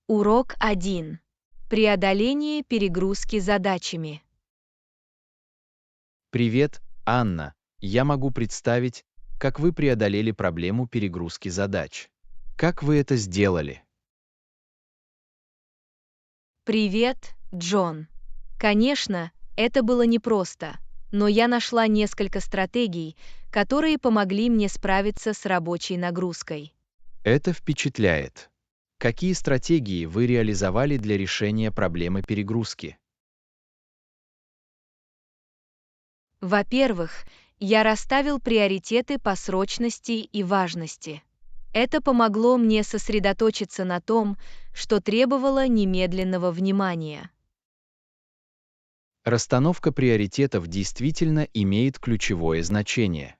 Урок 1. Преодоление перегрузки задачами. Привет, Анна. Я могу представить, как вы преодолели проблему перегрузки задач. Как вы это сделали? Привет, Джон. Конечно, это было непросто, но я нашла несколько стратегий, которые помогли мне справиться с рабочей нагрузкой. Это впечатляет. Какие стратегии вы реализовали для решения проблемы перегрузки? Во-первых, я расставил приоритеты по срочности и важности. Это помогло мне сосредоточиться на том, что требовало немедленного внимания. Расстановка приоритетов действительно имеет ключевое значение.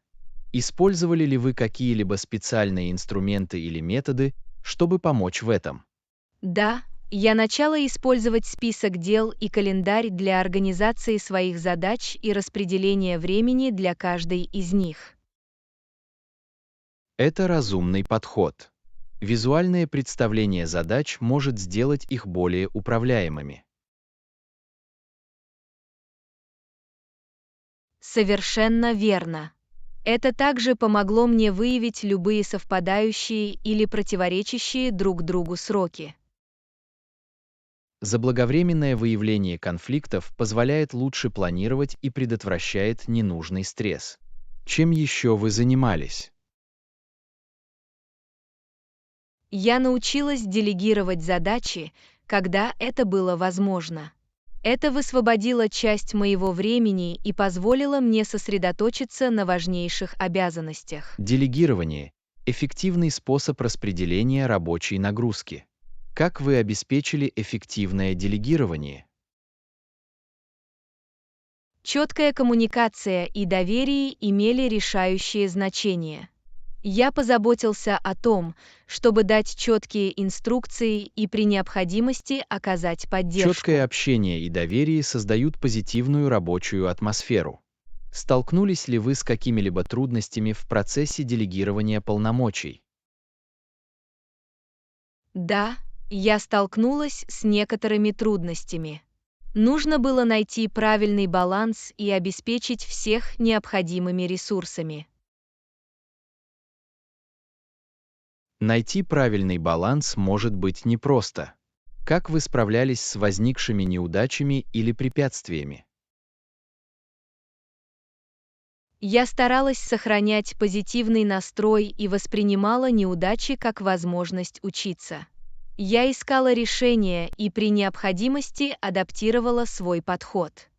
Использовали ли вы какие-либо специальные инструменты или методы, чтобы помочь в этом? Да, я начала использовать список дел и календарь для организации своих задач и распределения времени для каждой из них. Это разумный подход. Визуальное представление задач может сделать их более управляемыми. Совершенно верно. Это также помогло мне выявить любые совпадающие или противоречащие друг другу сроки. Заблаговременное выявление конфликтов позволяет лучше планировать и предотвращает ненужный стресс. Чем еще вы занимались? Я научилась делегировать задачи, когда это было возможно. Это высвободило часть моего времени и позволило мне сосредоточиться на важнейших обязанностях. Делегирование– эффективный способ распределения рабочей нагрузки. Как вы обеспечили эффективное делегирование? Четкая коммуникация и доверие имели решающее значение. Я позаботился о том, чтобы дать четкие инструкции и при необходимости оказать поддержку. Четкое общение и доверие создают позитивную рабочую атмосферу. Столкнулись ли вы с какими-либо трудностями в процессе делегирования полномочий? Да, я столкнулась с некоторыми трудностями. Нужно было найти правильный баланс и обеспечить всех необходимыми ресурсами. Найти правильный баланс может быть непросто. Как вы справлялись с возникшими неудачами или препятствиями? Я старалась сохранять позитивный настрой и воспринимала неудачи как возможность учиться. Я искала решения и при необходимости адаптировала свой подход.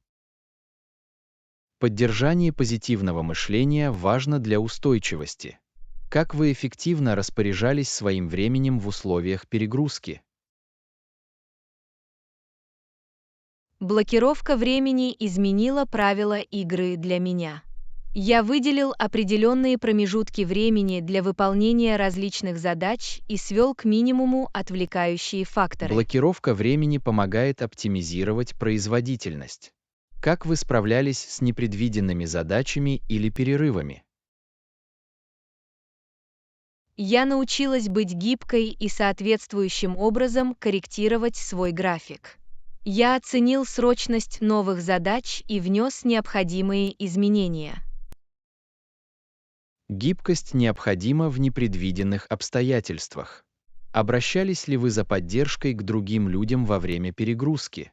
Поддержание позитивного мышления важно для устойчивости. Как вы эффективно распоряжались своим временем в условиях перегрузки? Блокировка времени изменила правила игры для меня. Я выделил определенные промежутки времени для выполнения различных задач и свел к минимуму отвлекающие факторы. Блокировка времени помогает оптимизировать производительность. Как вы справлялись с непредвиденными задачами или перерывами? Я научилась быть гибкой и соответствующим образом корректировать свой график. Я оценил срочность новых задач и внес необходимые изменения. Гибкость необходима в непредвиденных обстоятельствах. Обращались ли вы за поддержкой к другим людям во время перегрузки?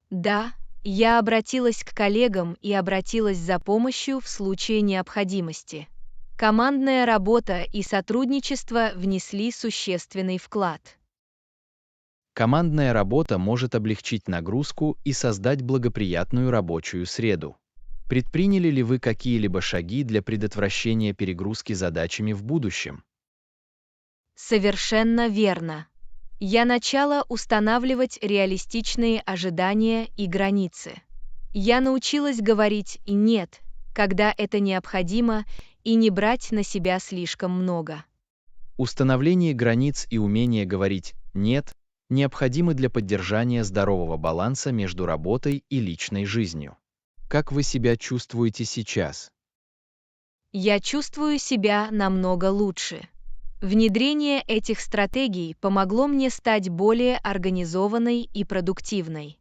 Да, я обратилась к коллегам и обратилась за помощью в случае необходимости. Командная работа и сотрудничество внесли существенный вклад. Командная работа может облегчить нагрузку и создать благоприятную рабочую среду. Предприняли ли вы какие-либо шаги для предотвращения перегрузки задачами в будущем? Совершенно верно. Я начала устанавливать реалистичные ожидания и границы. Я научилась говорить «нет», когда это необходимо, и не брать на себя слишком много. Установление границ и умение говорить «нет» необходимы для поддержания здорового баланса между работой и личной жизнью. Как вы себя чувствуете сейчас? Я чувствую себя намного лучше. Внедрение этих стратегий помогло мне стать более организованной и продуктивной.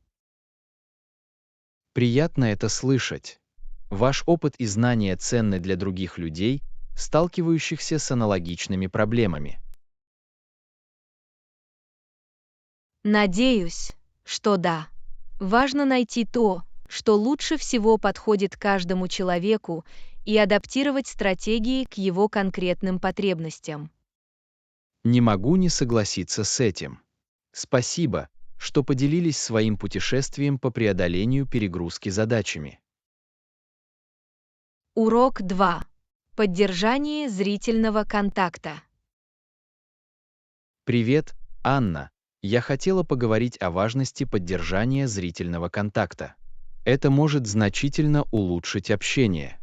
Приятно это слышать. Ваш опыт и знания ценны для других людей, сталкивающихся с аналогичными проблемами. Надеюсь, что да. Важно найти то, что лучше всего подходит каждому человеку, и адаптировать стратегии к его конкретным потребностям. Не могу не согласиться с этим. Спасибо, что поделились своим путешествием по преодолению перегрузки задачами. Урок 2. Поддержание зрительного контакта. Привет, Анна. Я хотела поговорить о важности поддержания зрительного контакта. Это может значительно улучшить общение.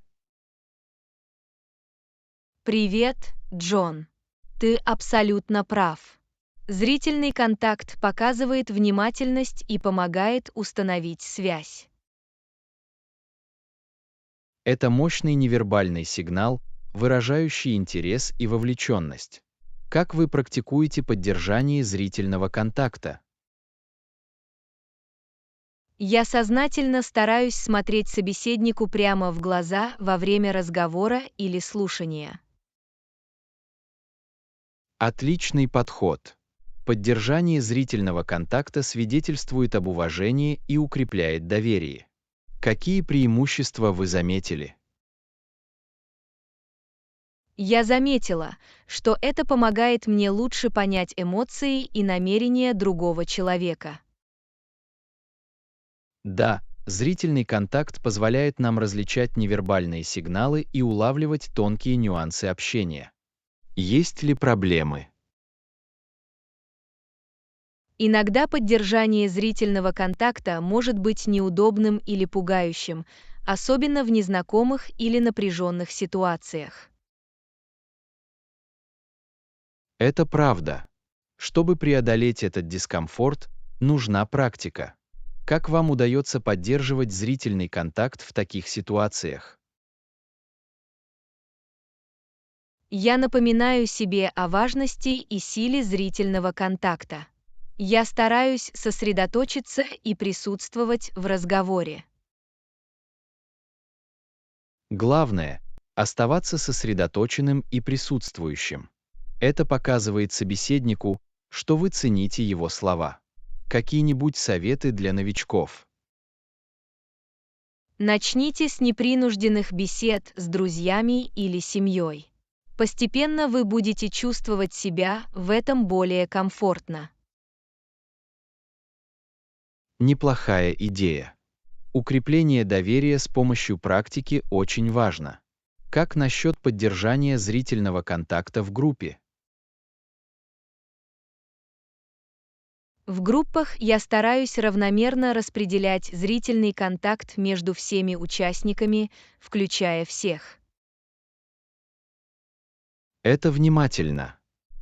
Привет, Джон. Ты абсолютно прав. Зрительный контакт показывает внимательность и помогает установить связь. Это мощный невербальный сигнал, выражающий интерес и вовлеченность. Как вы практикуете поддержание зрительного контакта? Я сознательно стараюсь смотреть собеседнику прямо в глаза во время разговора или слушания. Отличный подход. Поддержание зрительного контакта свидетельствует об уважении и укрепляет доверие. Какие преимущества вы заметили? Я заметила, что это помогает мне лучше понять эмоции и намерения другого человека. Да, зрительный контакт позволяет нам различать невербальные сигналы и улавливать тонкие нюансы общения. Есть ли проблемы? Иногда поддержание зрительного контакта может быть неудобным или пугающим, особенно в незнакомых или напряженных ситуациях. Это правда. Чтобы преодолеть этот дискомфорт, нужна практика. Как вам удается поддерживать зрительный контакт в таких ситуациях? Я напоминаю себе о важности и силе зрительного контакта. Я стараюсь сосредоточиться и присутствовать в разговоре. Главное — оставаться сосредоточенным и присутствующим. Это показывает собеседнику, что вы цените его слова. Какие-нибудь советы для новичков? Начните с непринужденных бесед с друзьями или семьей. Постепенно вы будете чувствовать себя в этом более комфортно. Неплохая идея. Укрепление доверия с помощью практики очень важно. Как насчет поддержания зрительного контакта в группе? В группах я стараюсь равномерно распределять зрительный контакт между всеми участниками, включая всех. Это внимательно.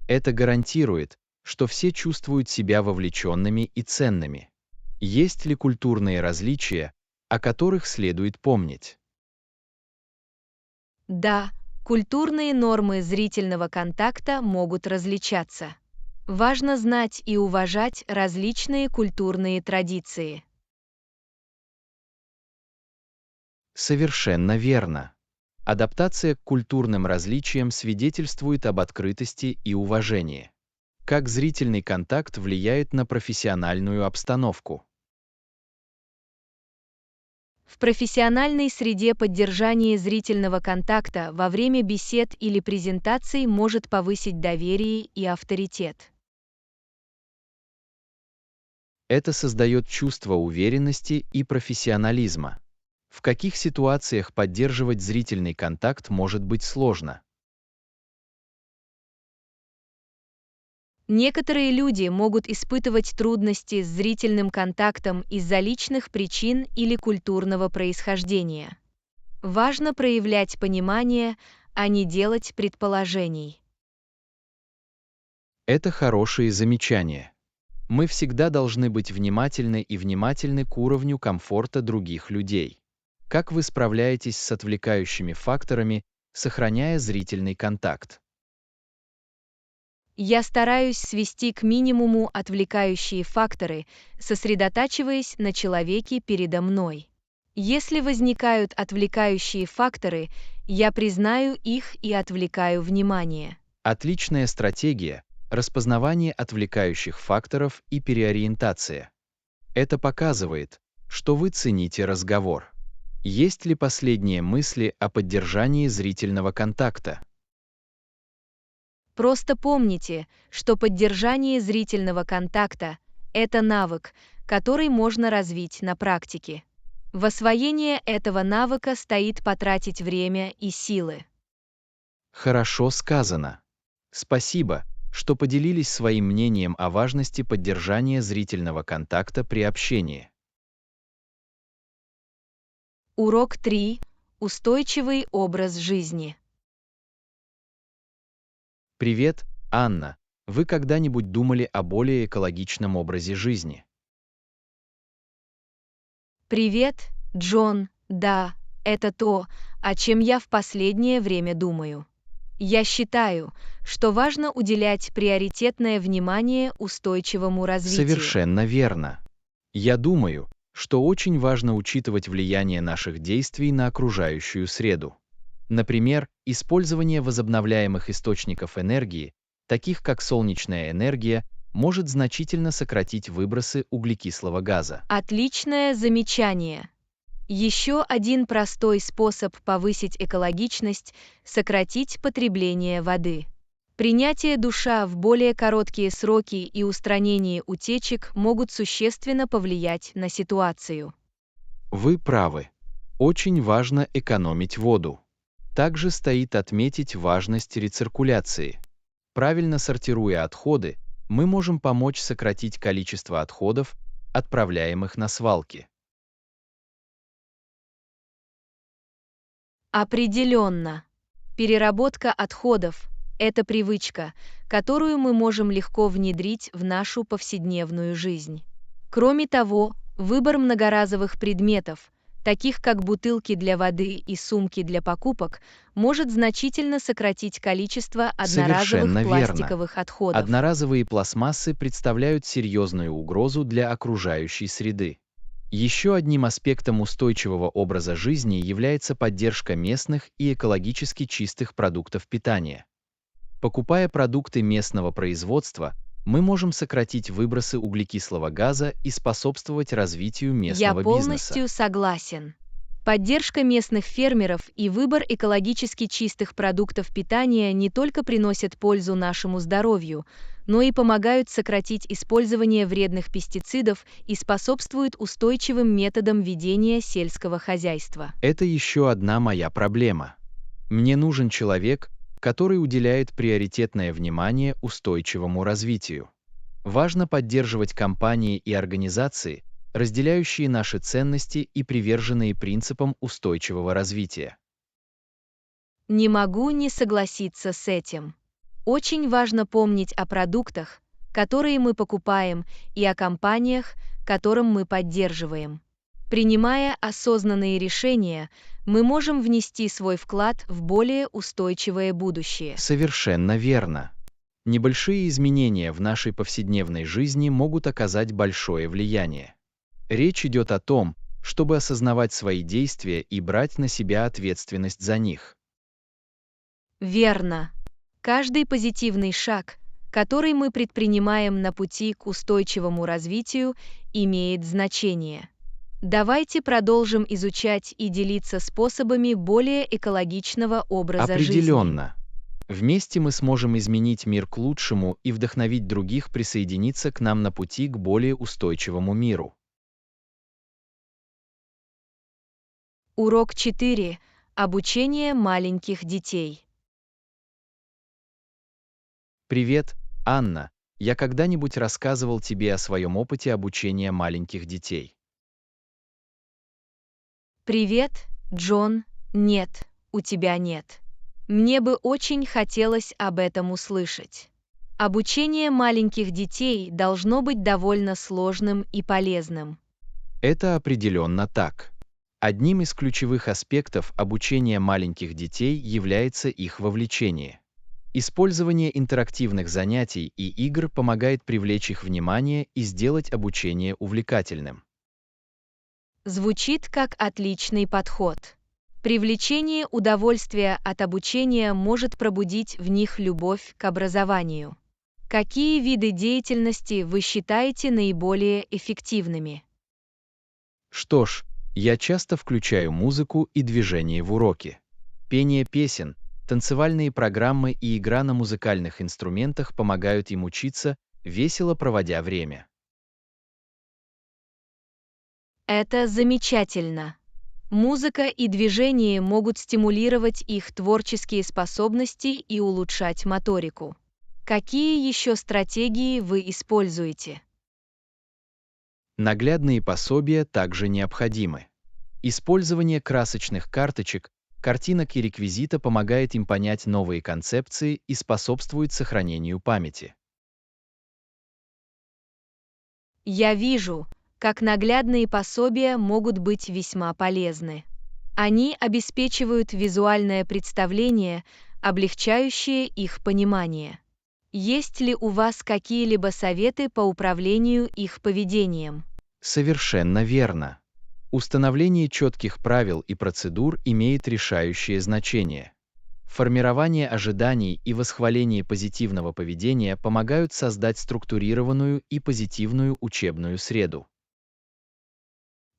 Это гарантирует, что все чувствуют себя вовлеченными и ценными. Есть ли культурные различия, о которых следует помнить? Да, культурные нормы зрительного контакта могут различаться. Важно знать и уважать различные культурные традиции. Совершенно верно. Адаптация к культурным различиям свидетельствует об открытости и уважении. Как зрительный контакт влияет на профессиональную обстановку? В профессиональной среде поддержание зрительного контакта во время бесед или презентаций может повысить доверие и авторитет. Это создает чувство уверенности и профессионализма. В каких ситуациях поддерживать зрительный контакт может быть сложно? Некоторые люди могут испытывать трудности с зрительным контактом из-за личных причин или культурного происхождения. Важно проявлять понимание, а не делать предположений. Это хорошие замечания. Мы всегда должны быть внимательны к уровню комфорта других людей. Как вы справляетесь с отвлекающими факторами, сохраняя зрительный контакт? Я стараюсь свести к минимуму отвлекающие факторы, сосредотачиваясь на человеке передо мной. Если возникают отвлекающие факторы, я признаю их и отвлекаю внимание. Отличная стратегия – распознавание отвлекающих факторов и переориентация. Это показывает, что вы цените разговор. Есть ли последние мысли о поддержании зрительного контакта? Просто помните, что поддержание зрительного контакта – это навык, который можно развить на практике. В освоение этого навыка стоит потратить время и силы. Хорошо сказано. Спасибо, что поделились своим мнением о важности поддержания зрительного контакта при общении. Урок 3. Устойчивый образ жизни. Привет, Анна. Вы когда-нибудь думали о более экологичном образе жизни? Привет, Джон. Да, это то, о чем я в последнее время думаю. Я считаю, что важно уделять приоритетное внимание устойчивому развитию. Совершенно верно. Я думаю, что очень важно учитывать влияние наших действий на окружающую среду. Например, использование возобновляемых источников энергии, таких как солнечная энергия, может значительно сократить выбросы углекислого газа. Отличное замечание. Еще один простой способ повысить экологичность – сократить потребление воды. Принятие душа в более короткие сроки и устранение утечек могут существенно повлиять на ситуацию. Вы правы. Очень важно экономить воду. Также стоит отметить важность рециркуляции. Правильно сортируя отходы, мы можем помочь сократить количество отходов, отправляемых на свалки. Определенно. Переработка отходов – это привычка, которую мы можем легко внедрить в нашу повседневную жизнь. Кроме того, выбор многоразовых предметов, таких как бутылки для воды и сумки для покупок, может значительно сократить количество одноразовых Совершенно пластиковых верно. отходов. Одноразовые пластмассы представляют серьезную угрозу для окружающей среды. Еще одним аспектом устойчивого образа жизни является поддержка местных и экологически чистых продуктов питания. Покупая продукты местного производства, мы можем сократить выбросы углекислого газа и способствовать развитию Я местного полностью бизнеса. согласен. Поддержка местных фермеров и выбор экологически чистых продуктов питания не только приносят пользу нашему здоровью, но и помогают сократить использование вредных пестицидов и способствуют устойчивым методам ведения сельского хозяйства. Это еще одна моя проблема. Мне нужен человек, который уделяет приоритетное внимание устойчивому развитию. Важно поддерживать компании и организации, разделяющие наши ценности и приверженные принципам устойчивого развития. Не могу не согласиться с этим. Очень важно помнить о продуктах, которые мы покупаем, и о компаниях, которым мы поддерживаем. Принимая осознанные решения, мы можем внести свой вклад в более устойчивое будущее. Совершенно верно. Небольшие изменения в нашей повседневной жизни могут оказать большое влияние. Речь идет о том, чтобы осознавать свои действия и брать на себя ответственность за них. Верно. Каждый позитивный шаг, который мы предпринимаем на пути к устойчивому развитию, имеет значение. Давайте продолжим изучать и делиться способами более экологичного образа жизни. Определенно. Вместе мы сможем изменить мир к лучшему и вдохновить других присоединиться к нам на пути к более устойчивому миру. Урок 4. Обучение маленьких детей. Привет, Анна. Я когда-нибудь рассказывал тебе о своем опыте обучения маленьких детей? Привет, Джон. Нет, у тебя нет. Мне бы очень хотелось об этом услышать. Обучение маленьких детей должно быть довольно сложным и полезным. Это определенно так. Одним из ключевых аспектов обучения маленьких детей является их вовлечение. Использование интерактивных занятий и игр помогает привлечь их внимание и сделать обучение увлекательным. Звучит как отличный подход. Привлечение удовольствия от обучения может пробудить в них любовь к образованию. Какие виды деятельности вы считаете наиболее эффективными? Что ж, я часто включаю музыку и движение в уроки. Пение песен, танцевальные программы и игра на музыкальных инструментах помогают им учиться, весело проводя время. Это замечательно. Музыка и движение могут стимулировать их творческие способности и улучшать моторику. Какие еще стратегии вы используете? Наглядные пособия также необходимы. Использование красочных карточек, картинок и реквизита помогает им понять новые концепции и способствует сохранению памяти. Я вижу, как наглядные пособия могут быть весьма полезны. Они обеспечивают визуальное представление, облегчающее их понимание. Есть ли у вас какие-либо советы по управлению их поведением? Совершенно верно. Установление четких правил и процедур имеет решающее значение. Формирование ожиданий и восхваление позитивного поведения помогают создать структурированную и позитивную учебную среду.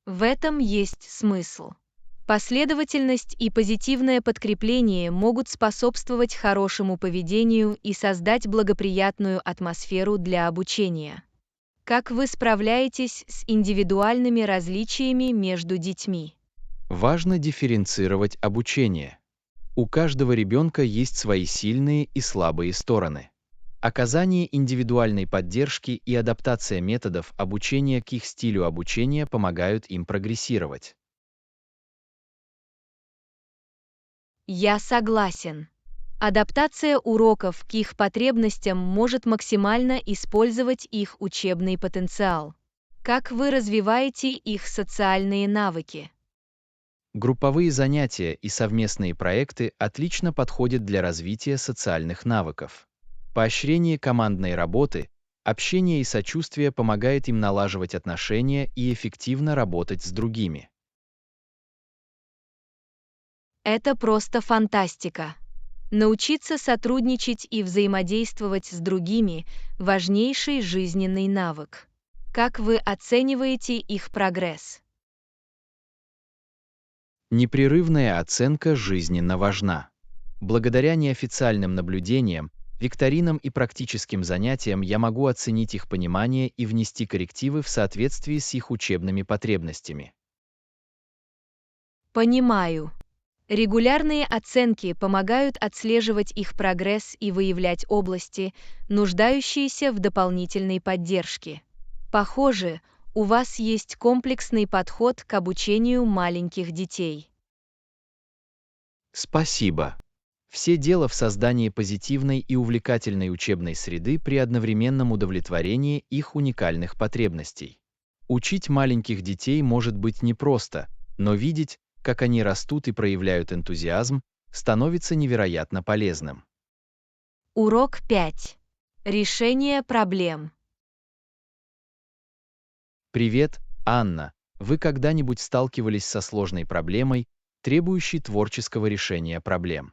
В этом есть смысл. Последовательность и позитивное подкрепление могут способствовать хорошему поведению и создать благоприятную атмосферу для обучения. Как вы справляетесь с индивидуальными различиями между детьми? Важно дифференцировать обучение. У каждого ребенка есть свои сильные и слабые стороны. Оказание индивидуальной поддержки и адаптация методов обучения к их стилю обучения помогают им прогрессировать. Я согласен. Адаптация уроков к их потребностям может максимально использовать их учебный потенциал. Как вы развиваете их социальные навыки? Групповые занятия и совместные проекты отлично подходят для развития социальных навыков. Поощрение командной работы, общение и сочувствие помогает им налаживать отношения и эффективно работать с другими. Это просто фантастика. Научиться сотрудничать и взаимодействовать с другими– важнейший жизненный навык. Как вы оцениваете их прогресс? Непрерывная оценка жизненно важна. Благодаря неофициальным наблюдениям, викторинам и практическим занятиям я могу оценить их понимание и внести коррективы в соответствии с их учебными потребностями. Понимаю. Регулярные оценки помогают отслеживать их прогресс и выявлять области, нуждающиеся в дополнительной поддержке. Похоже, у вас есть комплексный подход к обучению маленьких детей. Спасибо. Все дело в создании позитивной и увлекательной учебной среды при одновременном удовлетворении их уникальных потребностей. Учить маленьких детей может быть непросто, но видеть, как они растут и проявляют энтузиазм, становится невероятно полезным. Урок 5. Решение проблем. Привет, Анна. Вы когда-нибудь сталкивались со сложной проблемой, требующей творческого решения проблем?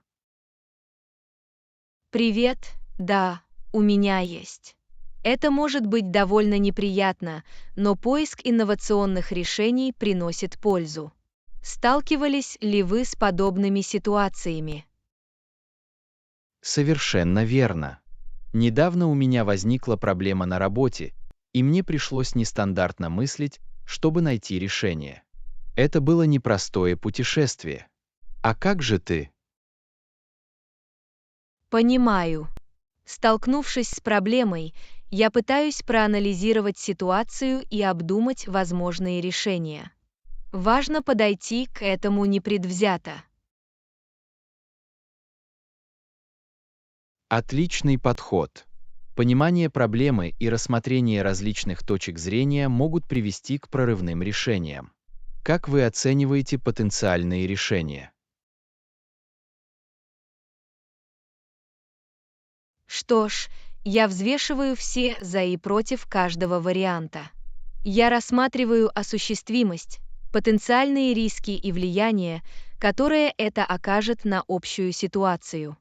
Привет, да, у меня есть. Это может быть довольно неприятно, но поиск инновационных решений приносит пользу. Сталкивались ли вы с подобными ситуациями? Совершенно верно. Недавно у меня возникла проблема на работе, и мне пришлось нестандартно мыслить, чтобы найти решение. Это было непростое путешествие. А как же ты? Понимаю. Столкнувшись с проблемой, я пытаюсь проанализировать ситуацию и обдумать возможные решения. Важно подойти к этому непредвзято. Отличный подход. Понимание проблемы и рассмотрение различных точек зрения могут привести к прорывным решениям. Как вы оцениваете потенциальные решения? Что ж, я взвешиваю все «за» и «против» каждого варианта. Я рассматриваю осуществимость, потенциальные риски и влияние, которое это окажет на общую ситуацию.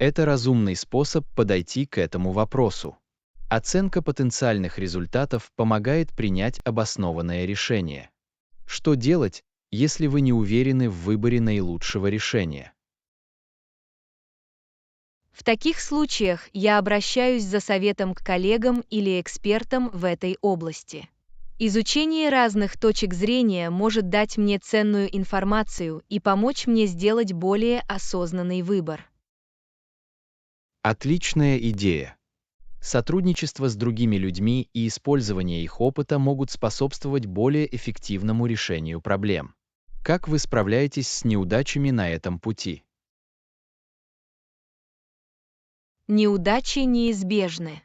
Это разумный способ подойти к этому вопросу. Оценка потенциальных результатов помогает принять обоснованное решение. Что делать, если вы не уверены в выборе наилучшего решения? В таких случаях я обращаюсь за советом к коллегам или экспертам в этой области. Изучение разных точек зрения может дать мне ценную информацию и помочь мне сделать более осознанный выбор. Отличная идея. Сотрудничество с другими людьми и использование их опыта могут способствовать более эффективному решению проблем. Как вы справляетесь с неудачами на этом пути? Неудачи неизбежны.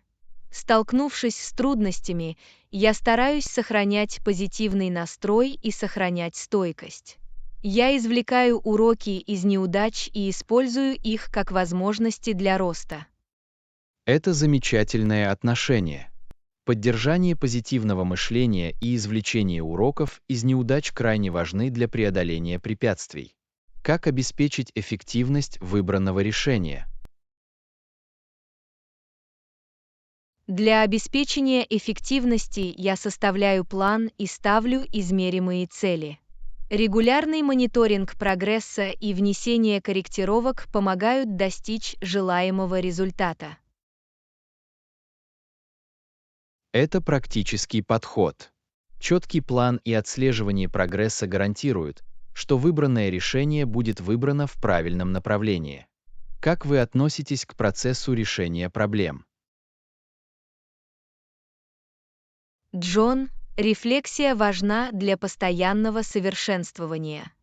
Столкнувшись с трудностями, я стараюсь сохранять позитивный настрой и сохранять стойкость. Я извлекаю уроки из неудач и использую их как возможности для роста. Это замечательное отношение. Поддержание позитивного мышления и извлечение уроков из неудач крайне важны для преодоления препятствий. Как обеспечить эффективность выбранного решения? Для обеспечения эффективности я составляю план и ставлю измеримые цели. Регулярный мониторинг прогресса и внесение корректировок помогают достичь желаемого результата. Это практический подход. Четкий план и отслеживание прогресса гарантируют, что выбранное решение будет выбрано в правильном направлении. Как вы относитесь к процессу решения проблем? Джон, рефлексия важна для постоянного совершенствования.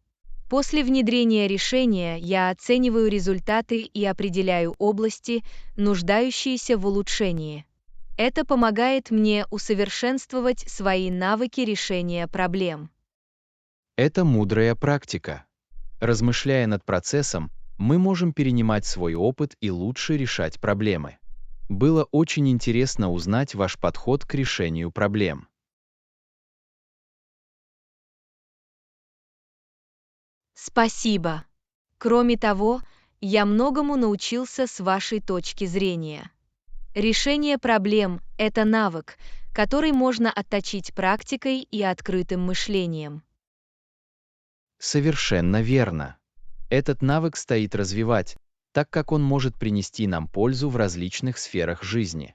После внедрения решения я оцениваю результаты и определяю области, нуждающиеся в улучшении. Это помогает мне усовершенствовать свои навыки решения проблем. Это мудрая практика. Размышляя над процессом, мы можем перенимать свой опыт и лучше решать проблемы. Было очень интересно узнать ваш подход к решению проблем. Спасибо. Кроме того, я многому научился с вашей точки зрения. Решение проблем – это навык, который можно отточить практикой и открытым мышлением. Совершенно верно. Этот навык стоит развивать, так как он может принести нам пользу в различных сферах жизни.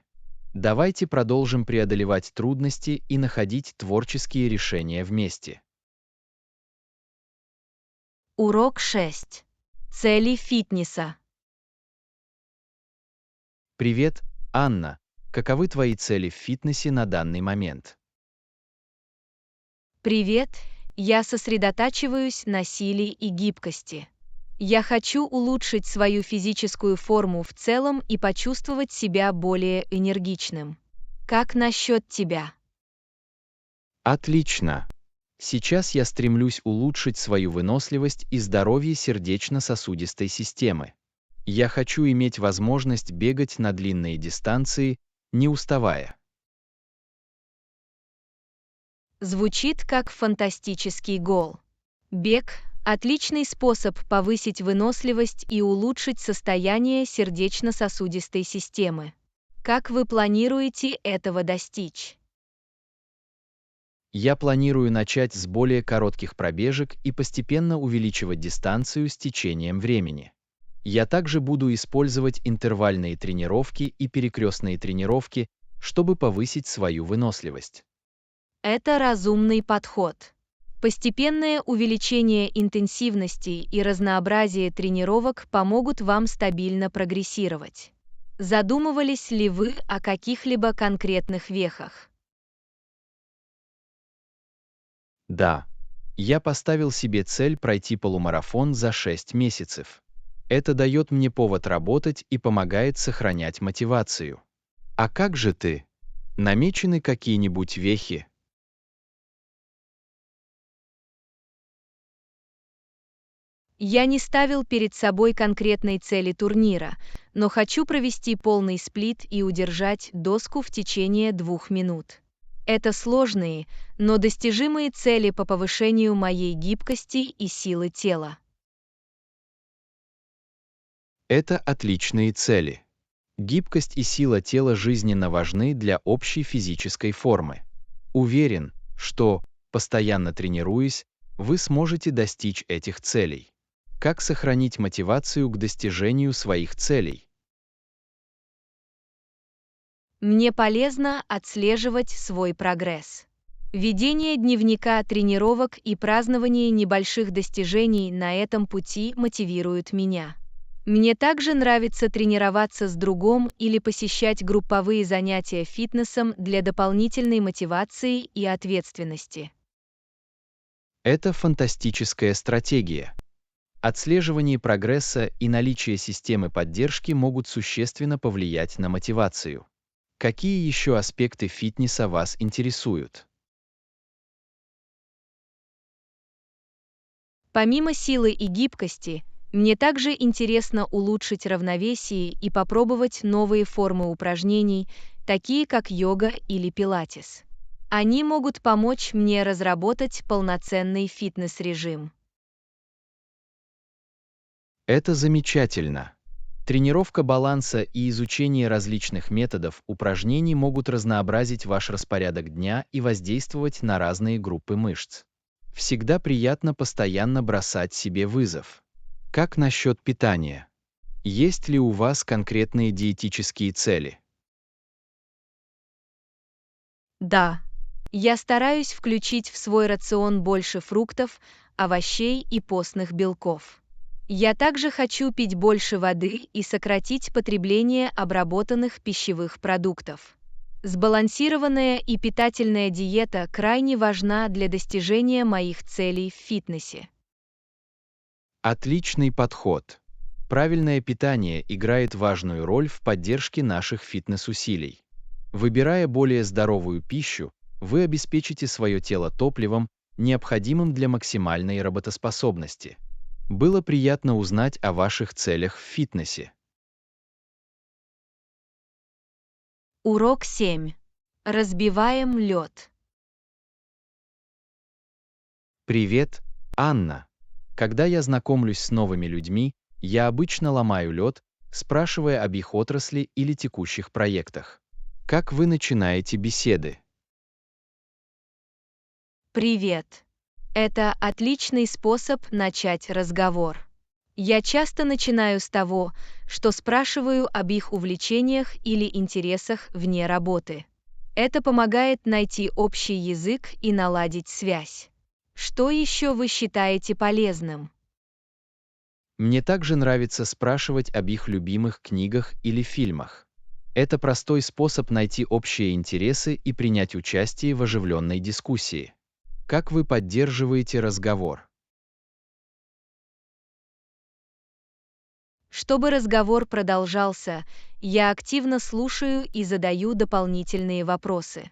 Давайте продолжим преодолевать трудности и находить творческие решения вместе. Урок 6. Цели фитнеса. Привет, Анна. Каковы твои цели в фитнесе на данный момент? Привет, я сосредотачиваюсь на силе и гибкости. Я хочу улучшить свою физическую форму в целом и почувствовать себя более энергичным. Как насчет тебя? Отлично. Сейчас я стремлюсь улучшить свою выносливость и здоровье сердечно-сосудистой системы. Я хочу иметь возможность бегать на длинные дистанции, не уставая. Звучит как фантастический гол. Бег – отличный способ повысить выносливость и улучшить состояние сердечно-сосудистой системы. Как вы планируете этого достичь? Я планирую начать с более коротких пробежек и постепенно увеличивать дистанцию с течением времени. Я также буду использовать интервальные тренировки и перекрестные тренировки, чтобы повысить свою выносливость. Это разумный подход. Постепенное увеличение интенсивности и разнообразие тренировок помогут вам стабильно прогрессировать. Задумывались ли вы о каких-либо конкретных вехах? Да, я поставил себе цель пройти полумарафон за 6 месяцев. Это дает мне повод работать и помогает сохранять мотивацию. А как же ты? Намечены какие-нибудь вехи? Я не ставил перед собой конкретной цели турнира, но хочу провести полный сплит и удержать доску в течение 2 минут. Это сложные, но достижимые цели по повышению моей гибкости и силы тела. Это отличные цели. Гибкость и сила тела жизненно важны для общей физической формы. Уверен, что, постоянно тренируясь, вы сможете достичь этих целей. Как сохранить мотивацию к достижению своих целей? Мне полезно отслеживать свой прогресс. Ведение дневника тренировок и празднование небольших достижений на этом пути мотивируют меня. Мне также нравится тренироваться с другом или посещать групповые занятия фитнесом для дополнительной мотивации и ответственности. Это фантастическая стратегия. Отслеживание прогресса и наличие системы поддержки могут существенно повлиять на мотивацию. Какие еще аспекты фитнеса вас интересуют? Помимо силы и гибкости, мне также интересно улучшить равновесие и попробовать новые формы упражнений, такие как йога или пилатес. Они могут помочь мне разработать полноценный фитнес-режим. Это замечательно. Тренировка баланса и изучение различных методов упражнений могут разнообразить ваш распорядок дня и воздействовать на разные группы мышц. Всегда приятно постоянно бросать себе вызов. Как насчет питания? Есть ли у вас конкретные диетические цели? Да, я стараюсь включить в свой рацион больше фруктов, овощей и постных белков. Я также хочу пить больше воды и сократить потребление обработанных пищевых продуктов. Сбалансированная и питательная диета крайне важна для достижения моих целей в фитнесе. Отличный подход. Правильное питание играет важную роль в поддержке наших фитнес-усилий. Выбирая более здоровую пищу, вы обеспечите свое тело топливом, необходимым для максимальной работоспособности. Было приятно узнать о ваших целях в фитнесе. Урок 7. Разбиваем лед. Привет, Анна. Когда я знакомлюсь с новыми людьми, я обычно ломаю лед, спрашивая об их отрасли или текущих проектах. Как вы начинаете беседы? Привет. Это отличный способ начать разговор. Я часто начинаю с того, что спрашиваю об их увлечениях или интересах вне работы. Это помогает найти общий язык и наладить связь. Что еще вы считаете полезным? Мне также нравится спрашивать об их любимых книгах или фильмах. Это простой способ найти общие интересы и принять участие в оживленной дискуссии. Как вы поддерживаете разговор? Чтобы разговор продолжался, я активно слушаю и задаю дополнительные вопросы.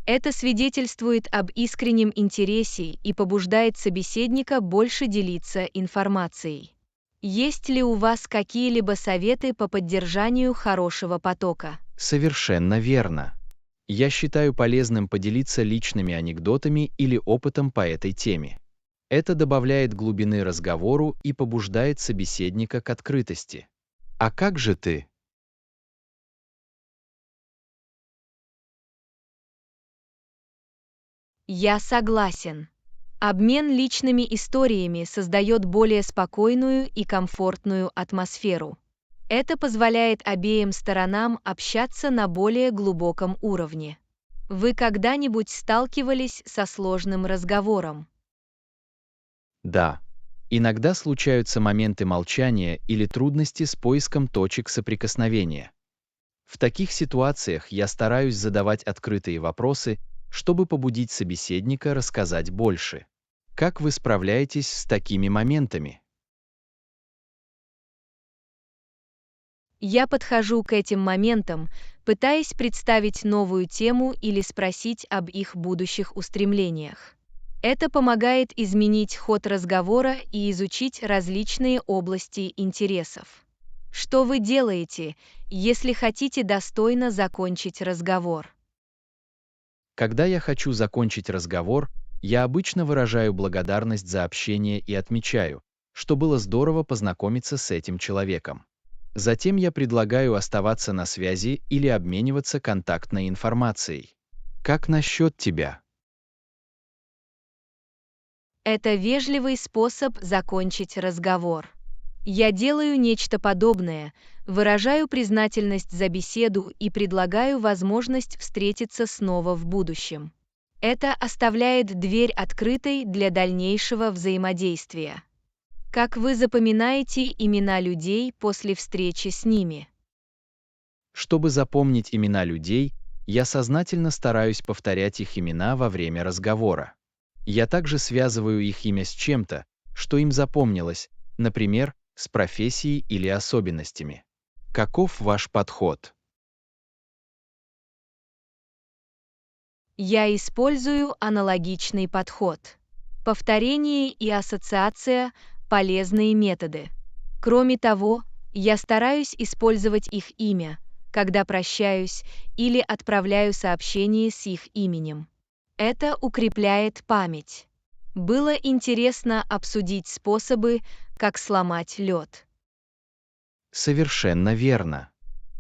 Это свидетельствует об искреннем интересе и побуждает собеседника больше делиться информацией. Есть ли у вас какие-либо советы по поддержанию хорошего потока? Совершенно верно. Я считаю полезным поделиться личными анекдотами или опытом по этой теме. Это добавляет глубины разговору и побуждает собеседника к открытости. А как же ты? Я согласен. Обмен личными историями создает более спокойную и комфортную атмосферу. Это позволяет обеим сторонам общаться на более глубоком уровне. Вы когда-нибудь сталкивались со сложным разговором? Да. Иногда случаются моменты молчания или трудности с поиском точек соприкосновения. В таких ситуациях я стараюсь задавать открытые вопросы, чтобы побудить собеседника рассказать больше. Как вы справляетесь с такими моментами? Я подхожу к этим моментам, пытаясь представить новую тему или спросить об их будущих устремлениях. Это помогает изменить ход разговора и изучить различные области интересов. Что вы делаете, если хотите достойно закончить разговор? Когда я хочу закончить разговор, я обычно выражаю благодарность за общение и отмечаю, что было здорово познакомиться с этим человеком. Затем я предлагаю оставаться на связи или обмениваться контактной информацией. Как насчет тебя? Это вежливый способ закончить разговор. Я делаю нечто подобное, выражаю признательность за беседу и предлагаю возможность встретиться снова в будущем. Это оставляет дверь открытой для дальнейшего взаимодействия. Как вы запоминаете имена людей после встречи с ними? Чтобы запомнить имена людей, я сознательно стараюсь повторять их имена во время разговора. Я также связываю их имя с чем-то, что им запомнилось, например, с профессией или особенностями. Каков ваш подход? Я использую аналогичный подход. Повторение и ассоциация – полезные методы. Кроме того, я стараюсь использовать их имя, когда прощаюсь или отправляю сообщение с их именем. Это укрепляет память. Было интересно обсудить способы, как сломать лед. Совершенно верно.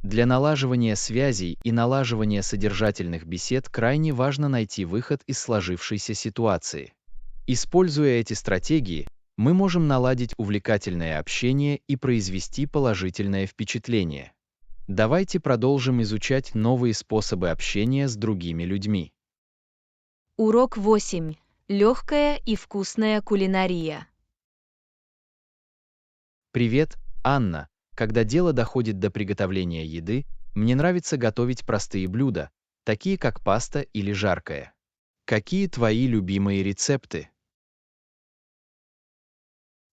Для налаживания связей и налаживания содержательных бесед крайне важно найти выход из сложившейся ситуации. Используя эти стратегии, мы можем наладить увлекательное общение и произвести положительное впечатление. Давайте продолжим изучать новые способы общения с другими людьми. Урок 8. Легкая и вкусная кулинария. Привет, Анна. Когда дело доходит до приготовления еды, мне нравится готовить простые блюда, такие как паста или жаркое. Какие твои любимые рецепты?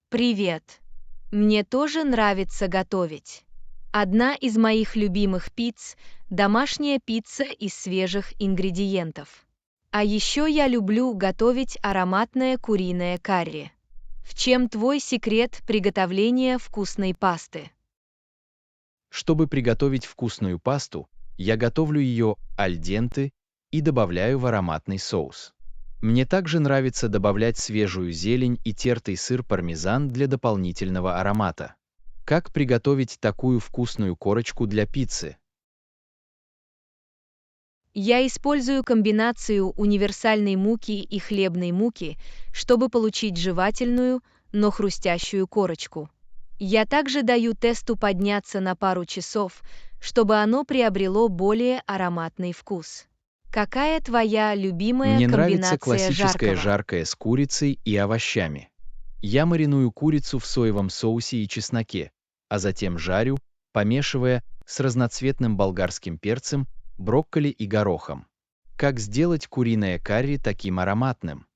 Привет! Мне тоже нравится готовить. Одна из моих любимых пиц – домашняя пицца из свежих ингредиентов. А еще я люблю готовить ароматное куриное карри. В чем твой секрет приготовления вкусной пасты? Чтобы приготовить вкусную пасту, я готовлю ее аль денте и добавляю в ароматный соус. Мне также нравится добавлять свежую зелень и тертый сыр пармезан для дополнительного аромата. Как приготовить такую вкусную корочку для пиццы? Я использую комбинацию универсальной муки и хлебной муки, чтобы получить жевательную, но хрустящую корочку. Я также даю тесту подняться на пару часов, чтобы оно приобрело более ароматный вкус. Какая твоя любимая Мне нравится комбинация классическое жаркого? жаркое с курицей и овощами. Я мариную курицу в соевом соусе и чесноке, а затем жарю, помешивая с разноцветным болгарским перцем, брокколи и горохом. Как сделать куриное карри таким ароматным?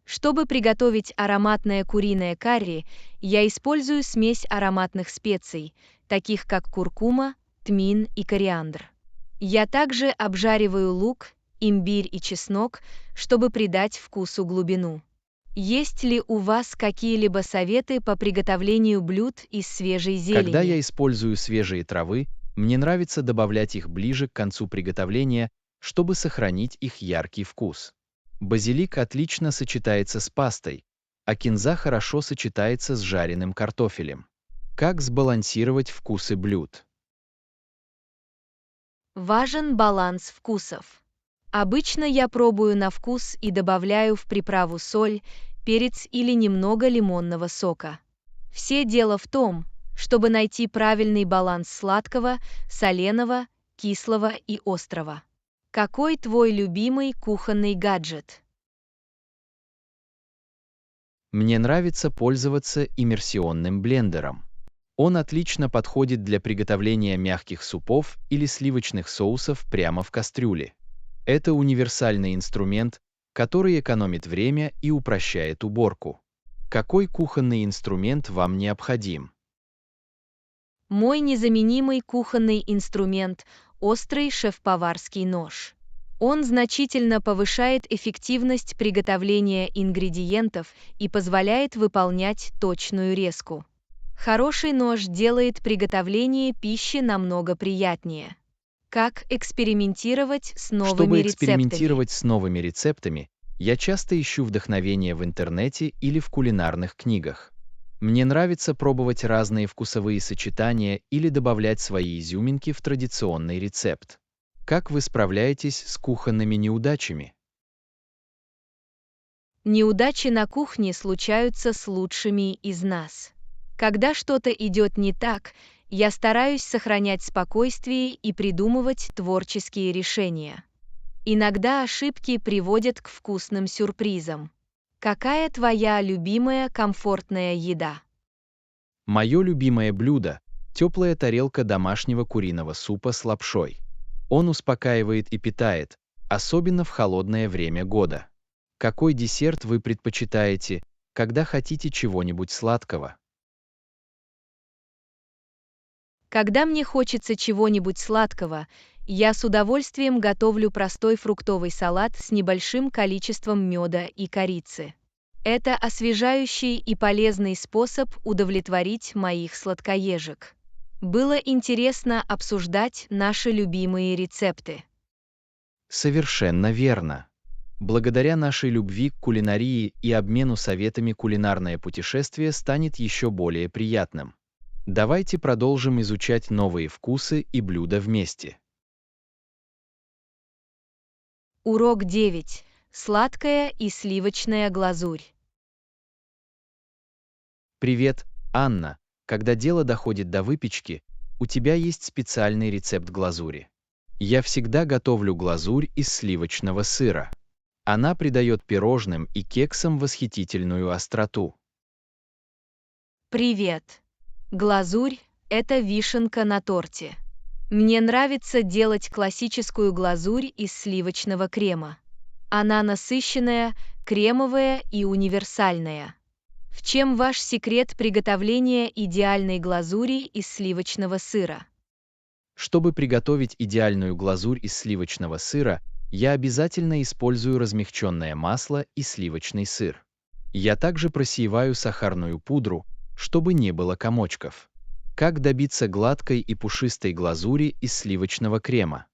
Чтобы приготовить ароматное куриное карри, я использую смесь ароматных специй, таких как куркума, тмин и кориандр. Я также обжариваю лук, имбирь и чеснок, чтобы придать вкусу глубину. Есть ли у вас какие-либо советы по приготовлению блюд из свежей зелени? Когда я использую свежие травы, мне нравится добавлять их ближе к концу приготовления, чтобы сохранить их яркий вкус. Базилик отлично сочетается с пастой, а кинза хорошо сочетается с жареным картофелем. Как сбалансировать вкусы блюд? Важен баланс вкусов. Обычно я пробую на вкус и добавляю в приправу соль, перец или немного лимонного сока. Все дело в том, чтобы найти правильный баланс сладкого, соленого, кислого и острого. Какой твой любимый кухонный гаджет? Мне нравится пользоваться иммерсионным блендером. Он отлично подходит для приготовления мягких супов или сливочных соусов прямо в кастрюле. Это универсальный инструмент, который экономит время и упрощает уборку. Какой кухонный инструмент вам необходим? Мой незаменимый кухонный инструмент – острый шеф-поварский нож. Он значительно повышает эффективность приготовления ингредиентов и позволяет выполнять точную резку. Хороший нож делает приготовление пищи намного приятнее. Как экспериментировать с новыми Чтобы рецептами? экспериментировать с новыми рецептами, я часто ищу вдохновение в интернете или в кулинарных книгах. Мне нравится пробовать разные вкусовые сочетания или добавлять свои изюминки в традиционный рецепт. Как вы справляетесь с кухонными неудачами? Неудачи на кухне случаются с лучшими из нас. Когда что-то идет не так, я стараюсь сохранять спокойствие и придумывать творческие решения. Иногда ошибки приводят к вкусным сюрпризам. Какая твоя любимая комфортная еда? Мое любимое блюдо – теплая тарелка домашнего куриного супа с лапшой. Он успокаивает и питает, особенно в холодное время года. Какой десерт вы предпочитаете, когда хотите чего-нибудь сладкого? Когда мне хочется чего-нибудь сладкого, я с удовольствием готовлю простой фруктовый салат с небольшим количеством меда и корицы. Это освежающий и полезный способ удовлетворить моих сладкоежек. Было интересно обсуждать наши любимые рецепты. Совершенно верно. Благодаря нашей любви к кулинарии и обмену советами кулинарное путешествие станет еще более приятным. Давайте продолжим изучать новые вкусы и блюда вместе. Урок 9. Сладкая и сливочная глазурь. Привет, Анна. Когда дело доходит до выпечки, у тебя есть специальный рецепт глазури. Я всегда готовлю глазурь из сливочного сыра. Она придает пирожным и кексам восхитительную остроту. Привет. Глазурь – это вишенка на торте. Мне нравится делать классическую глазурь из сливочного крема. Она насыщенная, кремовая и универсальная. В чем ваш секрет приготовления идеальной глазури из сливочного сыра? Чтобы приготовить идеальную глазурь из сливочного сыра, я обязательно использую размягченное масло и сливочный сыр. Я также просеиваю сахарную пудру, чтобы не было комочков. Как добиться гладкой и пушистой глазури из сливочного крема?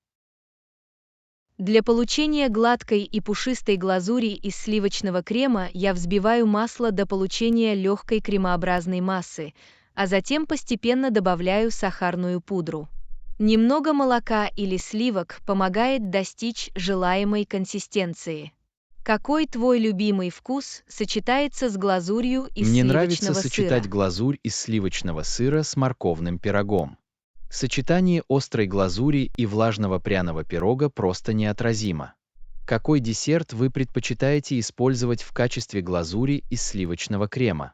Для получения гладкой и пушистой глазури из сливочного крема я взбиваю масло до получения легкой кремообразной массы, а затем постепенно добавляю сахарную пудру. Немного молока или сливок помогает достичь желаемой консистенции. Какой твой любимый вкус сочетается с глазурью из Мне сливочного нравится сыра? сочетать глазурь из сливочного сыра с морковным пирогом. Сочетание острой глазури и влажного пряного пирога просто неотразимо. Какой десерт вы предпочитаете использовать в качестве глазури из сливочного крема?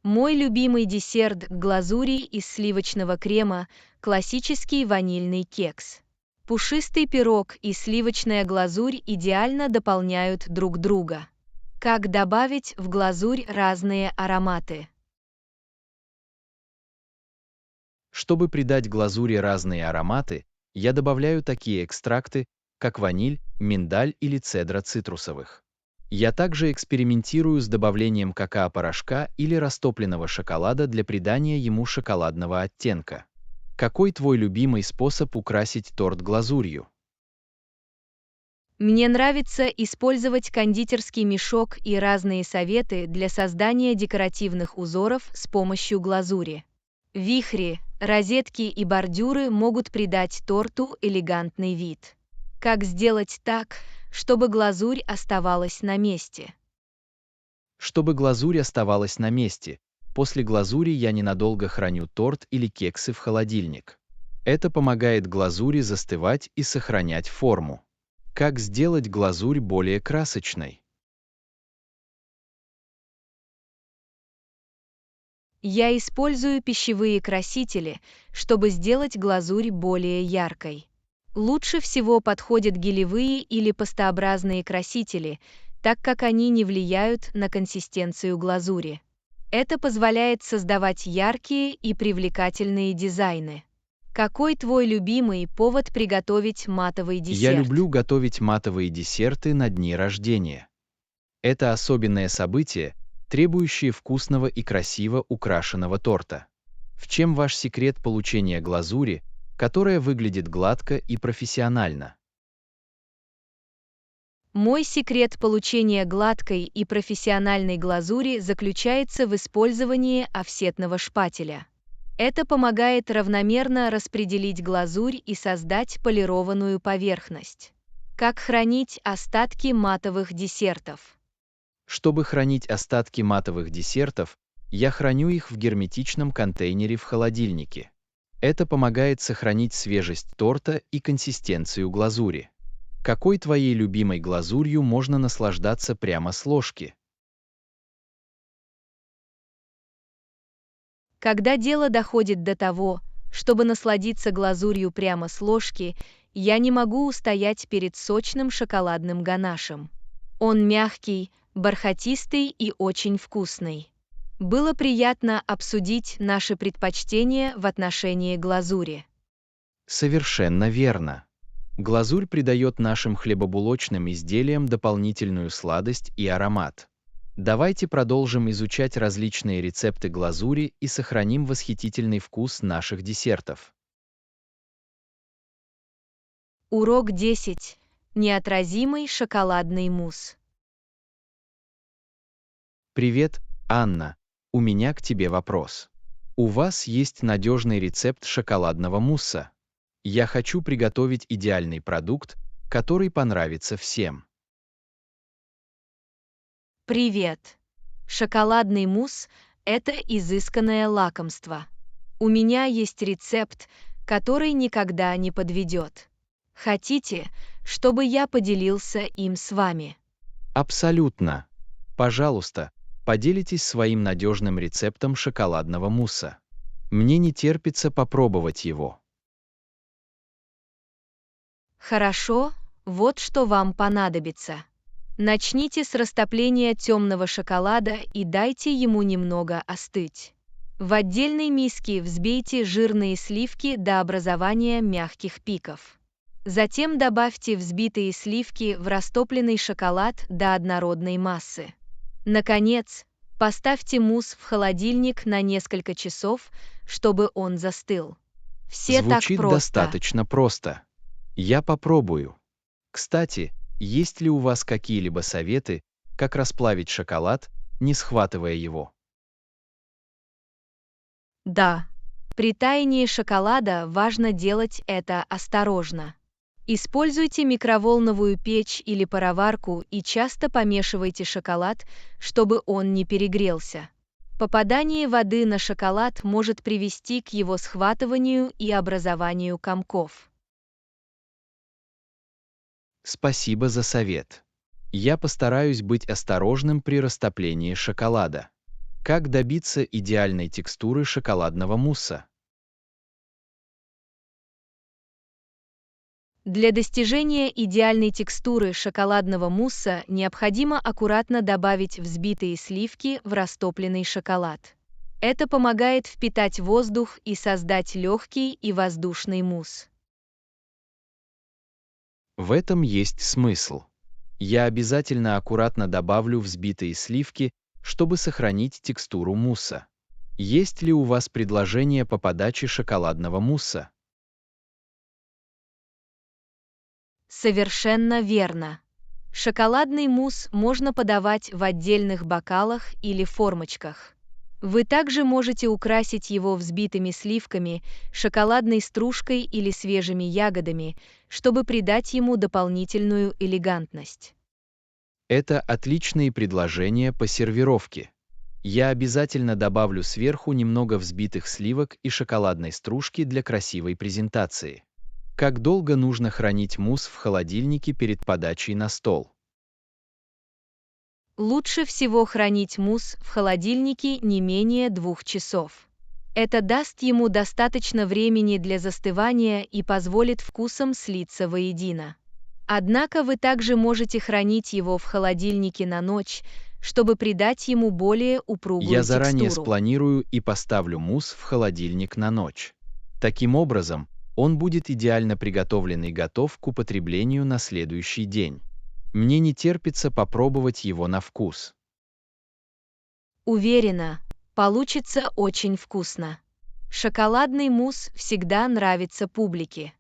Мой любимый десерт к глазури из сливочного крема – классический ванильный кекс. Пушистый пирог и сливочная глазурь идеально дополняют друг друга. Как добавить в глазурь разные ароматы? Чтобы придать глазури разные ароматы, я добавляю такие экстракты, как ваниль, миндаль или цедра цитрусовых. Я также экспериментирую с добавлением какао-порошка или растопленного шоколада для придания ему шоколадного оттенка. Какой твой любимый способ украсить торт глазурью? Мне нравится использовать кондитерский мешок и разные советы для создания декоративных узоров с помощью глазури. Вихри, розетки и бордюры могут придать торту элегантный вид. Как сделать так, чтобы глазурь оставалась на месте? Чтобы глазурь оставалась на месте, после глазури я ненадолго храню торт или кексы в холодильник. Это помогает глазури застывать и сохранять форму. Как сделать глазурь более красочной? Я использую пищевые красители, чтобы сделать глазурь более яркой. Лучше всего подходят гелевые или пастообразные красители, так как они не влияют на консистенцию глазури. Это позволяет создавать яркие и привлекательные дизайны. Какой твой любимый повод приготовить матовый десерт? Я люблю готовить матовые десерты на дни рождения. Это особенное событие, требующее вкусного и красиво украшенного торта. В чем ваш секрет получения глазури, которая выглядит гладко и профессионально? Мой секрет получения гладкой и профессиональной глазури заключается в использовании офсетного шпателя. Это помогает равномерно распределить глазурь и создать полированную поверхность. Как хранить остатки матовых десертов? Чтобы хранить остатки матовых десертов, я храню их в герметичном контейнере в холодильнике. Это помогает сохранить свежесть торта и консистенцию глазури. Какой твоей любимой глазурью можно наслаждаться прямо с ложки? Когда дело доходит до того, чтобы насладиться глазурью прямо с ложки, я не могу устоять перед сочным шоколадным ганашем. Он мягкий, бархатистый и очень вкусный. Было приятно обсудить наши предпочтения в отношении глазури. Совершенно верно. Глазурь придает нашим хлебобулочным изделиям дополнительную сладость и аромат. Давайте продолжим изучать различные рецепты глазури и сохраним восхитительный вкус наших десертов. Урок 10. Неотразимый шоколадный мусс. Привет, Анна. У меня к тебе вопрос. У вас есть надежный рецепт шоколадного мусса? Я хочу приготовить идеальный продукт, который понравится всем. Привет! Шоколадный мусс – это изысканное лакомство. У меня есть рецепт, который никогда не подведет. Хотите, чтобы я поделился им с вами? Абсолютно. Пожалуйста, поделитесь своим надежным рецептом шоколадного мусса. Мне не терпится попробовать его. Хорошо, вот что вам понадобится. Начните с растопления темного шоколада и дайте ему немного остыть. В отдельной миске взбейте жирные сливки до образования мягких пиков. Затем добавьте взбитые сливки в растопленный шоколад до однородной массы. Наконец, поставьте мусс в холодильник на несколько часов, чтобы он застыл. Все Звучит так просто. достаточно просто. Я попробую. Кстати, есть ли у вас какие-либо советы, как расплавить шоколад, не схватывая его? Да. При таянии шоколада важно делать это осторожно. Используйте микроволновую печь или пароварку и часто помешивайте шоколад, чтобы он не перегрелся. Попадание воды на шоколад может привести к его схватыванию и образованию комков. Спасибо за совет. Я постараюсь быть осторожным при растоплении шоколада. Как добиться идеальной текстуры шоколадного мусса? Для достижения идеальной текстуры шоколадного мусса необходимо аккуратно добавить взбитые сливки в растопленный шоколад. Это помогает впитать воздух и создать легкий и воздушный мусс. В этом есть смысл. Я обязательно аккуратно добавлю взбитые сливки, чтобы сохранить текстуру мусса. Есть ли у вас предложение по подаче шоколадного мусса? Совершенно верно. Шоколадный мусс можно подавать в отдельных бокалах или формочках. Вы также можете украсить его взбитыми сливками, шоколадной стружкой или свежими ягодами, чтобы придать ему дополнительную элегантность. Это отличные предложения по сервировке. Я обязательно добавлю сверху немного взбитых сливок и шоколадной стружки для красивой презентации. Как долго нужно хранить мусс в холодильнике перед подачей на стол? Лучше всего хранить мусс в холодильнике не менее 2 часов. Это даст ему достаточно времени для застывания и позволит вкусам слиться воедино. Однако вы также можете хранить его в холодильнике на ночь, чтобы придать ему более упругую Я заранее текстуру. спланирую и поставлю мусс в холодильник на ночь. Таким образом, он будет идеально приготовлен и готов к употреблению на следующий день. Мне не терпится попробовать его на вкус. Уверена, получится очень вкусно. Шоколадный мусс всегда нравится публике.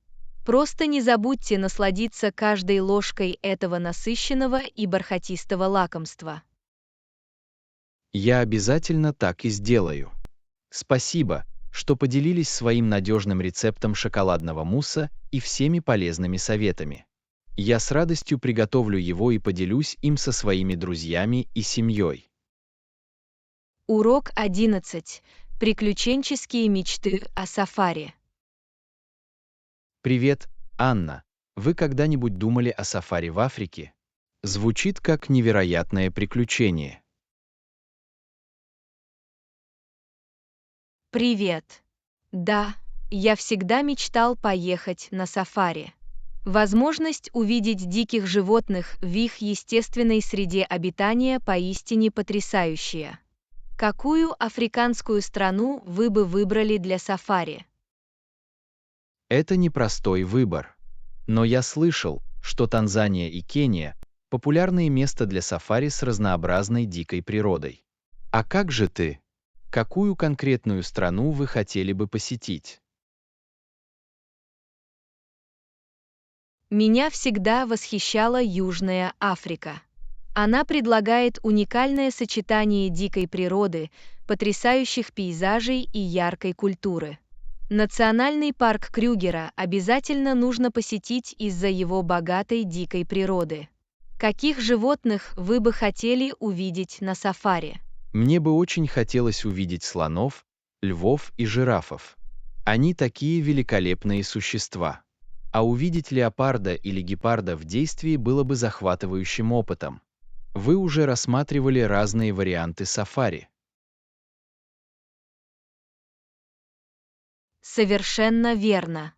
Просто не забудьте насладиться каждой ложкой этого насыщенного и бархатистого лакомства. Я обязательно так и сделаю. Спасибо, что поделились своим надежным рецептом шоколадного мусса и всеми полезными советами. Я с радостью приготовлю его и поделюсь им со своими друзьями и семьей. Урок 11. Приключенческие мечты о сафари. Привет, Анна. Вы когда-нибудь думали о сафари в Африке? Звучит как невероятное приключение. Привет. Да, я всегда мечтал поехать на сафари. Возможность увидеть диких животных в их естественной среде обитания поистине потрясающая. Какую африканскую страну вы бы выбрали для сафари? Это непростой выбор. Но я слышал, что Танзания и Кения – популярные места для сафари с разнообразной дикой природой. А как же ты? Какую конкретную страну вы хотели бы посетить? Меня всегда восхищала Южная Африка. Она предлагает уникальное сочетание дикой природы, потрясающих пейзажей и яркой культуры. Национальный парк Крюгера обязательно нужно посетить из-за его богатой дикой природы. Каких животных вы бы хотели увидеть на сафари? Мне бы очень хотелось увидеть слонов, львов и жирафов. Они такие великолепные существа. А увидеть леопарда или гепарда в действии было бы захватывающим опытом. Вы уже рассматривали разные варианты сафари. Совершенно верно.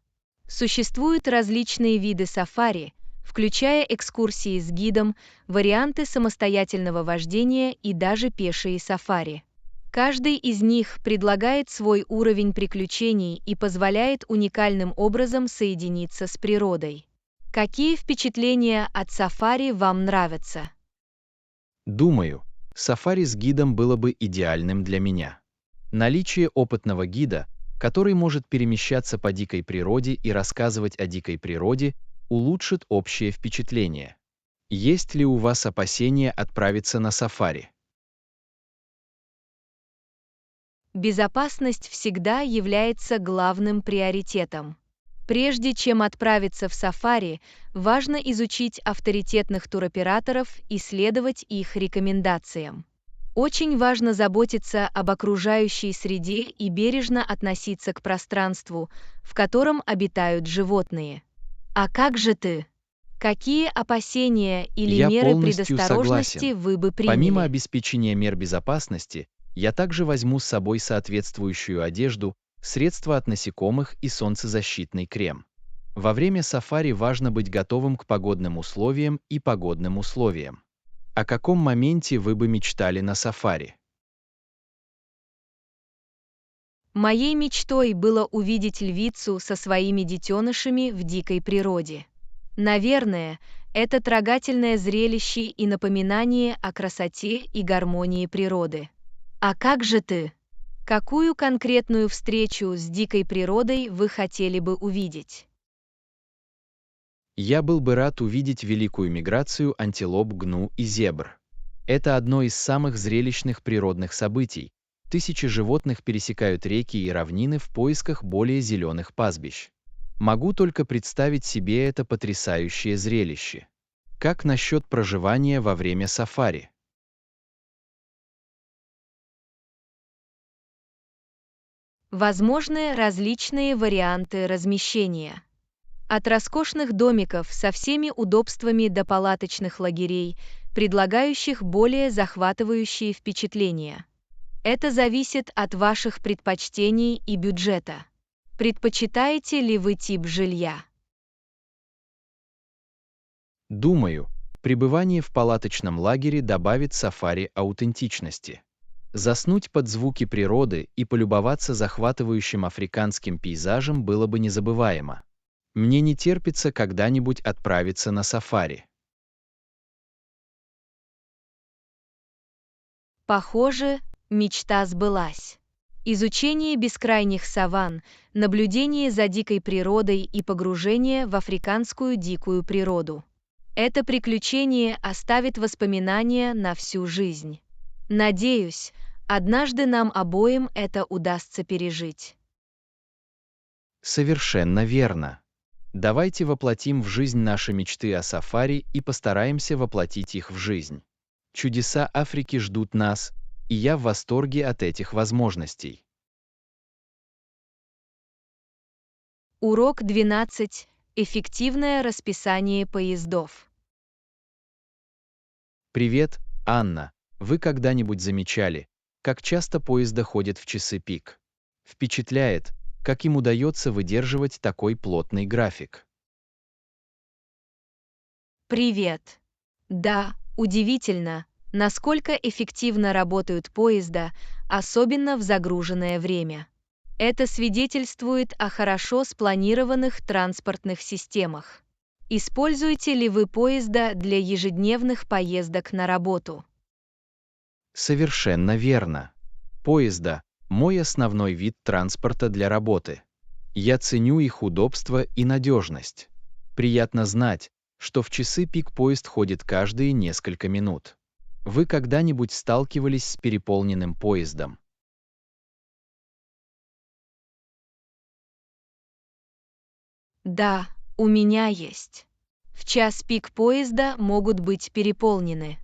Существуют различные виды сафари, включая экскурсии с гидом, варианты самостоятельного вождения и даже пешие сафари. Каждый из них предлагает свой уровень приключений и позволяет уникальным образом соединиться с природой. Какие впечатления от сафари вам нравятся? Думаю, сафари с гидом было бы идеальным для меня. Наличие опытного гида, который может перемещаться по дикой природе и рассказывать о дикой природе, улучшит общее впечатление. Есть ли у вас опасения отправиться на сафари? Безопасность всегда является главным приоритетом. Прежде чем отправиться в сафари, важно изучить авторитетных туроператоров и следовать их рекомендациям. Очень важно заботиться об окружающей среде и бережно относиться к пространству, в котором обитают животные. А как же ты? Какие опасения или Я меры полностью предосторожности согласен. вы бы Помимо приняли? обеспечения мер безопасности, я также возьму с собой соответствующую одежду, средства от насекомых и солнцезащитный крем. Во время сафари важно быть готовым к погодным условиям и погодным условиям. О каком моменте вы бы мечтали на сафари? Моей мечтой было увидеть львицу со своими детенышами в дикой природе. Наверное, это трогательное зрелище и напоминание о красоте и гармонии природы. А как же ты? Какую конкретную встречу с дикой природой вы хотели бы увидеть? Я был бы рад увидеть великую миграцию антилоп, гну и зебр. Это одно из самых зрелищных природных событий. Тысячи животных пересекают реки и равнины в поисках более зеленых пастбищ. Могу только представить себе это потрясающее зрелище. Как насчет проживания во время сафари? Возможны различные варианты размещения. От роскошных домиков со всеми удобствами до палаточных лагерей, предлагающих более захватывающие впечатления. Это зависит от ваших предпочтений и бюджета. Предпочитаете ли вы тип жилья? Думаю, пребывание в палаточном лагере добавит сафари аутентичности. Заснуть под звуки природы и полюбоваться захватывающим африканским пейзажем было бы незабываемо. Мне не терпится когда-нибудь отправиться на сафари. Похоже, мечта сбылась. Изучение бескрайних саванн, наблюдение за дикой природой и погружение в африканскую дикую природу. Это приключение оставит воспоминания на всю жизнь. Надеюсь, однажды нам обоим это удастся пережить. Совершенно верно. Давайте воплотим в жизнь наши мечты о сафари и постараемся воплотить их в жизнь. Чудеса Африки ждут нас, и я в восторге от этих возможностей. Урок 12. Эффективное расписание поездов. Привет, Анна. Вы когда-нибудь замечали, как часто поезда ходят в часы пик? Впечатляет, как им удается выдерживать такой плотный график. Привет. Да, удивительно, насколько эффективно работают поезда, особенно в загруженное время. Это свидетельствует о хорошо спланированных транспортных системах. Используете ли вы поезда для ежедневных поездок на работу? Совершенно верно. Поезда – мой основной вид транспорта для работы. Я ценю их удобство и надежность. Приятно знать, что в часы пик поезд ходит каждые несколько минут. Вы когда-нибудь сталкивались с переполненным поездом? Да, у меня есть. В час пик поезда могут быть переполнены.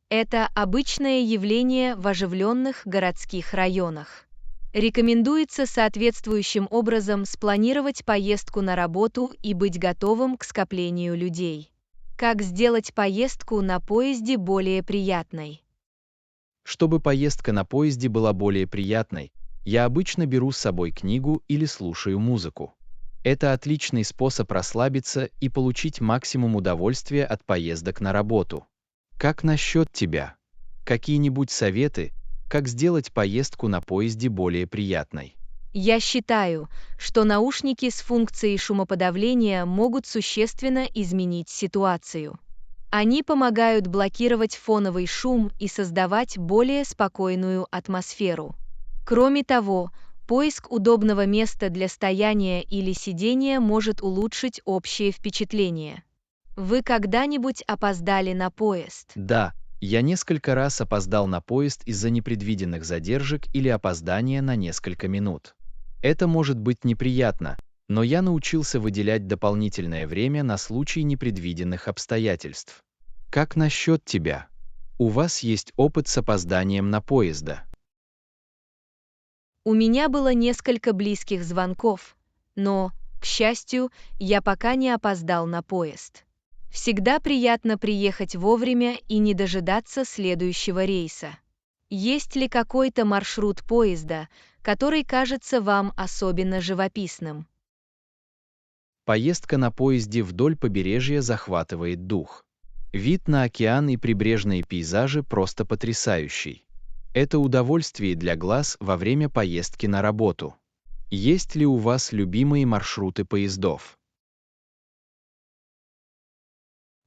Это обычное явление в оживленных городских районах. Рекомендуется соответствующим образом спланировать поездку на работу и быть готовым к скоплению людей. Как сделать поездку на поезде более приятной? Чтобы поездка на поезде была более приятной, я обычно беру с собой книгу или слушаю музыку. Это отличный способ расслабиться и получить максимум удовольствия от поездок на работу. Как насчет тебя? Какие-нибудь советы, как сделать поездку на поезде более приятной? Я считаю, что наушники с функцией шумоподавления могут существенно изменить ситуацию. Они помогают блокировать фоновый шум и создавать более спокойную атмосферу. Кроме того, поиск удобного места для стояния или сидения может улучшить общее впечатление. Вы когда-нибудь опоздали на поезд? Да, я несколько раз опоздал на поезд из-за непредвиденных задержек или опоздания на несколько минут. Это может быть неприятно, но я научился выделять дополнительное время на случай непредвиденных обстоятельств. Как насчет тебя? У вас есть опыт с опозданием на поезда? У меня было несколько близких звонков, но, к счастью, я пока не опоздал на поезд. Всегда приятно приехать вовремя и не дожидаться следующего рейса. Есть ли какой-то маршрут поезда, который кажется вам особенно живописным? Поездка на поезде вдоль побережья захватывает дух. Вид на океан и прибрежные пейзажи просто потрясающий. Это удовольствие для глаз во время поездки на работу. Есть ли у вас любимые маршруты поездов?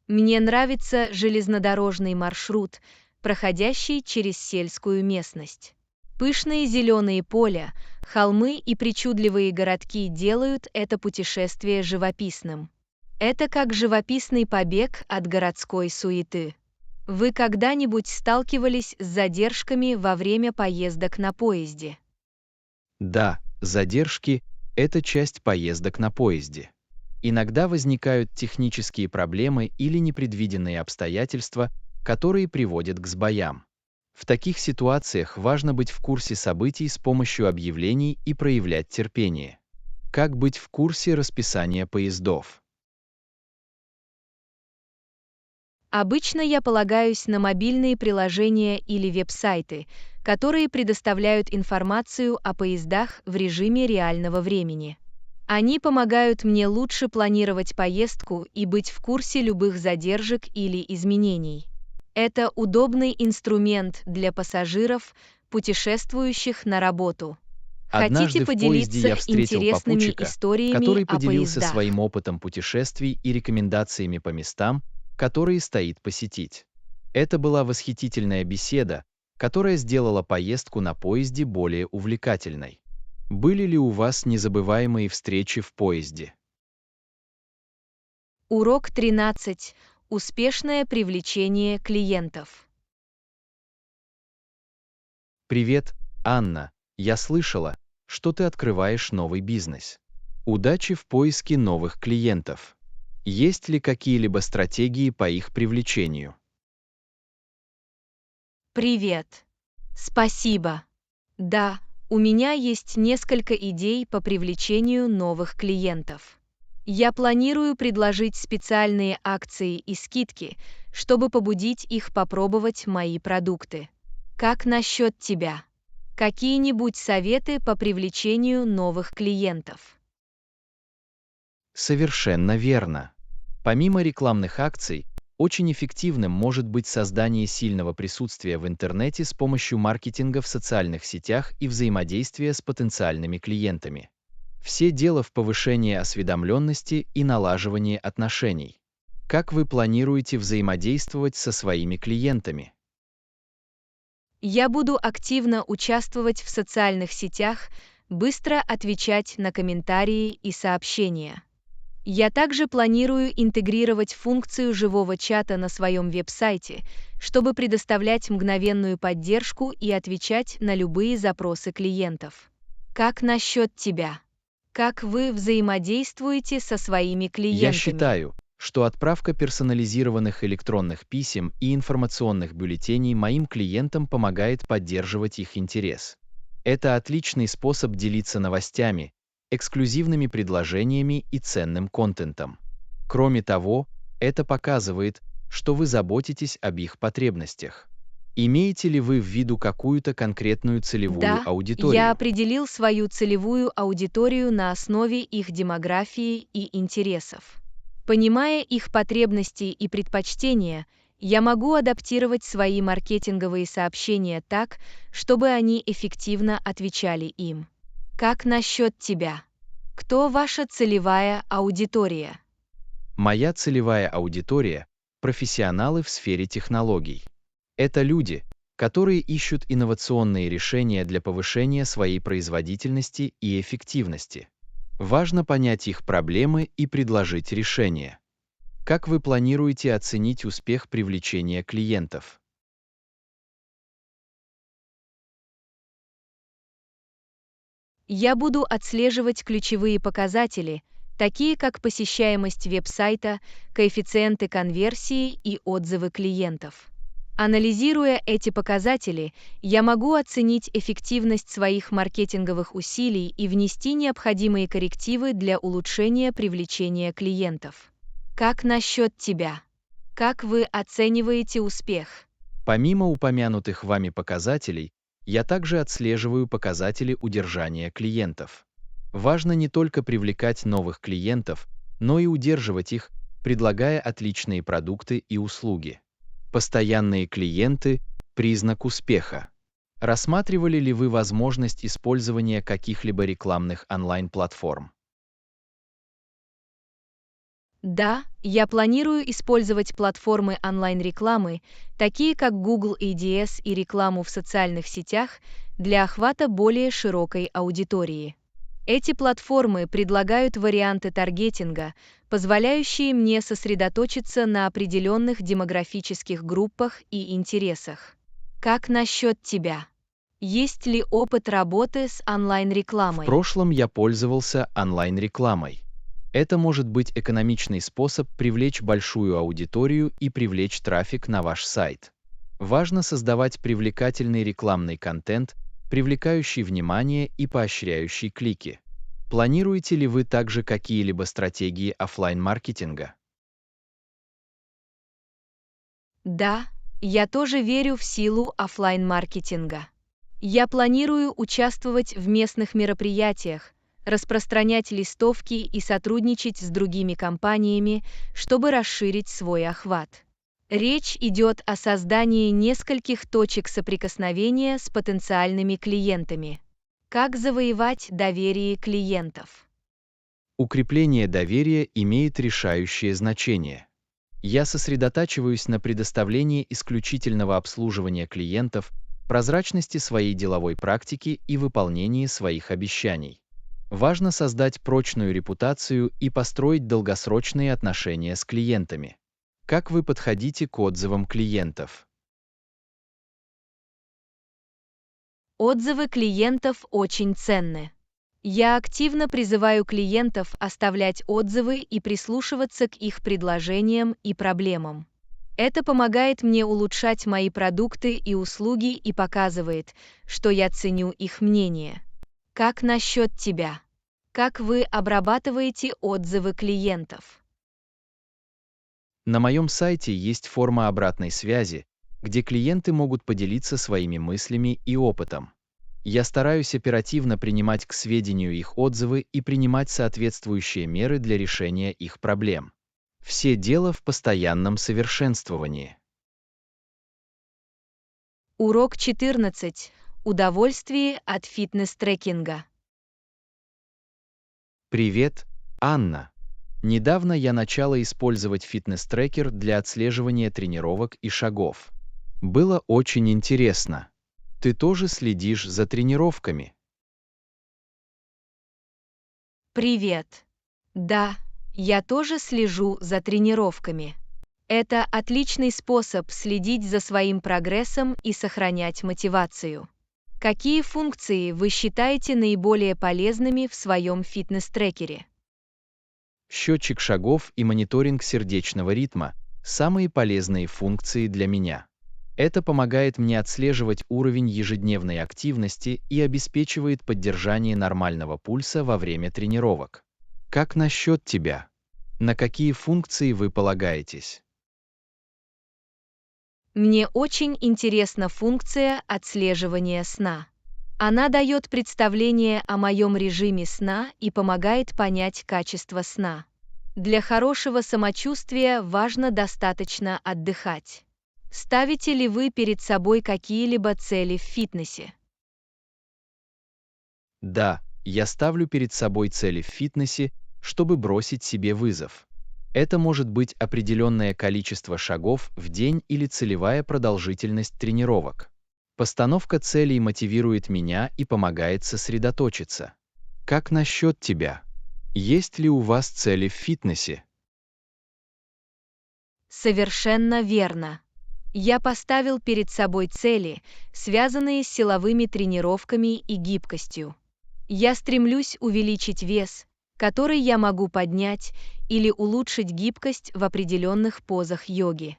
Мне нравится железнодорожный маршрут, проходящий через сельскую местность. Пышные зеленые поля, холмы и причудливые городки делают это путешествие живописным. Это как живописный побег от городской суеты. Вы когда-нибудь сталкивались с задержками во время поездок на поезде? Да, задержки – это часть поездок на поезде. Иногда возникают технические проблемы или непредвиденные обстоятельства, которые приводят к сбоям. В таких ситуациях важно быть в курсе событий с помощью объявлений и проявлять терпение. Как быть в курсе расписания поездов? Обычно я полагаюсь на мобильные приложения или веб-сайты, которые предоставляют информацию о поездах в режиме реального времени. Они помогают мне лучше планировать поездку и быть в курсе любых задержек или изменений. Это удобный инструмент для пассажиров, путешествующих на работу. Однажды Хотите в поезде поделиться я встретил интересными попутчика, историями который о поделился поездах? своим опытом путешествий и рекомендациями по местам, которые стоит посетить. Это была восхитительная беседа, которая сделала поездку на поезде более увлекательной. Были ли у вас незабываемые встречи в поезде? Урок 13. Успешное привлечение клиентов. Привет, Анна. Я слышала, что ты открываешь новый бизнес. Удачи в поиске новых клиентов. Есть ли какие-либо стратегии по их привлечению? Привет. Спасибо. Да, у меня есть несколько идей по привлечению новых клиентов. Я планирую предложить специальные акции и скидки, чтобы побудить их попробовать мои продукты. Как насчет тебя? Какие-нибудь советы по привлечению новых клиентов? Совершенно верно. Помимо рекламных акций, очень эффективным может быть создание сильного присутствия в интернете с помощью маркетинга в социальных сетях и взаимодействия с потенциальными клиентами. Все дело в повышении осведомленности и налаживании отношений. Как вы планируете взаимодействовать со своими клиентами? Я буду активно участвовать в социальных сетях, быстро отвечать на комментарии и сообщения. Я также планирую интегрировать функцию живого чата на своем веб-сайте, чтобы предоставлять мгновенную поддержку и отвечать на любые запросы клиентов. Как насчет тебя? Как вы взаимодействуете со своими Я клиентами? считаю, что отправка персонализированных электронных писем и информационных бюллетеней моим клиентам помогает поддерживать их интерес. Это отличный способ делиться новостями, эксклюзивными предложениями и ценным контентом. Кроме того, это показывает, что вы заботитесь об их потребностях. Имеете ли вы в виду какую-то конкретную целевую Да, я аудиторию? определил свою целевую аудиторию на основе их демографии и интересов. Понимая их потребности и предпочтения, я могу адаптировать свои маркетинговые сообщения так, чтобы они эффективно отвечали им. Как насчет тебя? Кто ваша целевая аудитория? Моя целевая аудитория – профессионалы в сфере технологий. Это люди, которые ищут инновационные решения для повышения своей производительности и эффективности. Важно понять их проблемы и предложить решения. Как вы планируете оценить успех привлечения клиентов? Я буду отслеживать ключевые показатели, такие как посещаемость веб-сайта, коэффициенты конверсии и отзывы клиентов. Анализируя эти показатели, я могу оценить эффективность своих маркетинговых усилий и внести необходимые коррективы для улучшения привлечения клиентов. Как насчет тебя? Как вы оцениваете успех? Помимо упомянутых вами показателей, я также отслеживаю показатели удержания клиентов. Важно не только привлекать новых клиентов, но и удерживать их, предлагая отличные продукты и услуги. Постоянные клиенты – признак успеха. Рассматривали ли вы возможность использования каких-либо рекламных онлайн-платформ? Да, я планирую использовать платформы онлайн-рекламы, такие как Google Ads и рекламу в социальных сетях, для охвата более широкой аудитории. Эти платформы предлагают варианты таргетинга, позволяющие мне сосредоточиться на определенных демографических группах и интересах. Как насчет тебя? Есть ли опыт работы с В онлайн-рекламой? прошлом я пользовался онлайн-рекламой. Это может быть экономичный способ привлечь большую аудиторию и привлечь трафик на ваш сайт. Важно создавать привлекательный рекламный контент, привлекающий внимание и поощряющий клики. Планируете ли вы также какие-либо стратегии оффлайн-маркетинга? Да, я тоже верю в силу оффлайн-маркетинга. Я планирую участвовать в местных мероприятиях, распространять листовки и сотрудничать с другими компаниями, чтобы расширить свой охват. Речь идет о создании нескольких точек соприкосновения с потенциальными клиентами. Как завоевать доверие клиентов? Укрепление доверия имеет решающее значение. Я сосредотачиваюсь на предоставлении исключительного обслуживания клиентов, прозрачности своей деловой практики и выполнении своих обещаний. Важно создать прочную репутацию и построить долгосрочные отношения с клиентами. Как вы подходите к отзывам клиентов? Отзывы клиентов очень ценны. Я активно призываю клиентов оставлять отзывы и прислушиваться к их предложениям и проблемам. Это помогает мне улучшать мои продукты и услуги и показывает, что я ценю их мнение. Как насчет тебя? Как вы обрабатываете отзывы клиентов? На моем сайте есть форма обратной связи, где клиенты могут поделиться своими мыслями и опытом. Я стараюсь оперативно принимать к сведению их отзывы и принимать соответствующие меры для решения их проблем. Все дело в постоянном совершенствовании. Урок 14. Удовольствие от фитнес-трекинга. Привет, Анна. Недавно я начала использовать фитнес-трекер для отслеживания тренировок и шагов. Было очень интересно. Ты тоже следишь за тренировками? Привет. Да, я тоже слежу за тренировками. Это отличный способ следить за своим прогрессом и сохранять мотивацию. Какие функции вы считаете наиболее полезными в своем фитнес-трекере? Счетчик шагов и мониторинг сердечного ритма – самые полезные функции для меня. Это помогает мне отслеживать уровень ежедневной активности и обеспечивает поддержание нормального пульса во время тренировок. Как насчет тебя? На какие функции вы полагаетесь? Мне очень интересна функция отслеживания сна. Она дает представление о моем режиме сна и помогает понять качество сна. Для хорошего самочувствия важно достаточно отдыхать. Ставите ли вы перед собой какие-либо цели в фитнесе? Да, я ставлю перед собой цели в фитнесе, чтобы бросить себе вызов. Это может быть определенное количество шагов в день или целевая продолжительность тренировок. Постановка целей мотивирует меня и помогает сосредоточиться. Как насчет тебя? Есть ли у вас цели в фитнесе? Совершенно верно. Я поставил перед собой цели, связанные с силовыми тренировками и гибкостью. Я стремлюсь увеличить вес, который я могу поднять, или улучшить гибкость в определенных позах йоги.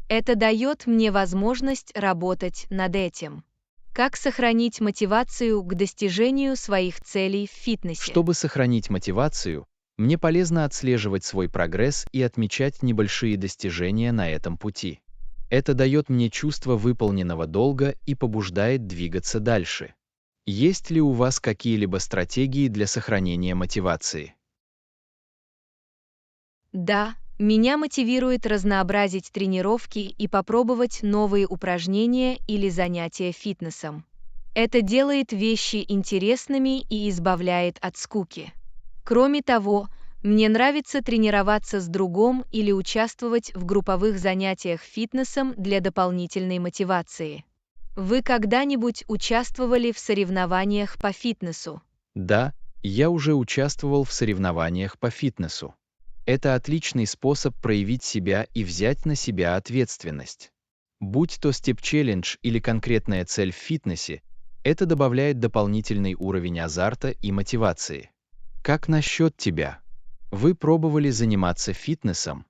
Это дает мне возможность работать над этим. Как сохранить мотивацию к достижению своих целей в фитнесе? Чтобы сохранить мотивацию, мне полезно отслеживать свой прогресс и отмечать небольшие достижения на этом пути. Это дает мне чувство выполненного долга и побуждает двигаться дальше. Есть ли у вас какие-либо стратегии для сохранения мотивации? Да, меня мотивирует разнообразить тренировки и попробовать новые упражнения или занятия фитнесом. Это делает вещи интересными и избавляет от скуки. Кроме того, мне нравится тренироваться с другом или участвовать в групповых занятиях фитнесом для дополнительной мотивации. Вы когда-нибудь участвовали в соревнованиях по фитнесу? Да, я уже участвовал в соревнованиях по фитнесу. Это отличный способ проявить себя и взять на себя ответственность. Будь то степ-челлендж или конкретная цель в фитнесе, это добавляет дополнительный уровень азарта и мотивации. Как насчет тебя? Вы пробовали заниматься фитнесом?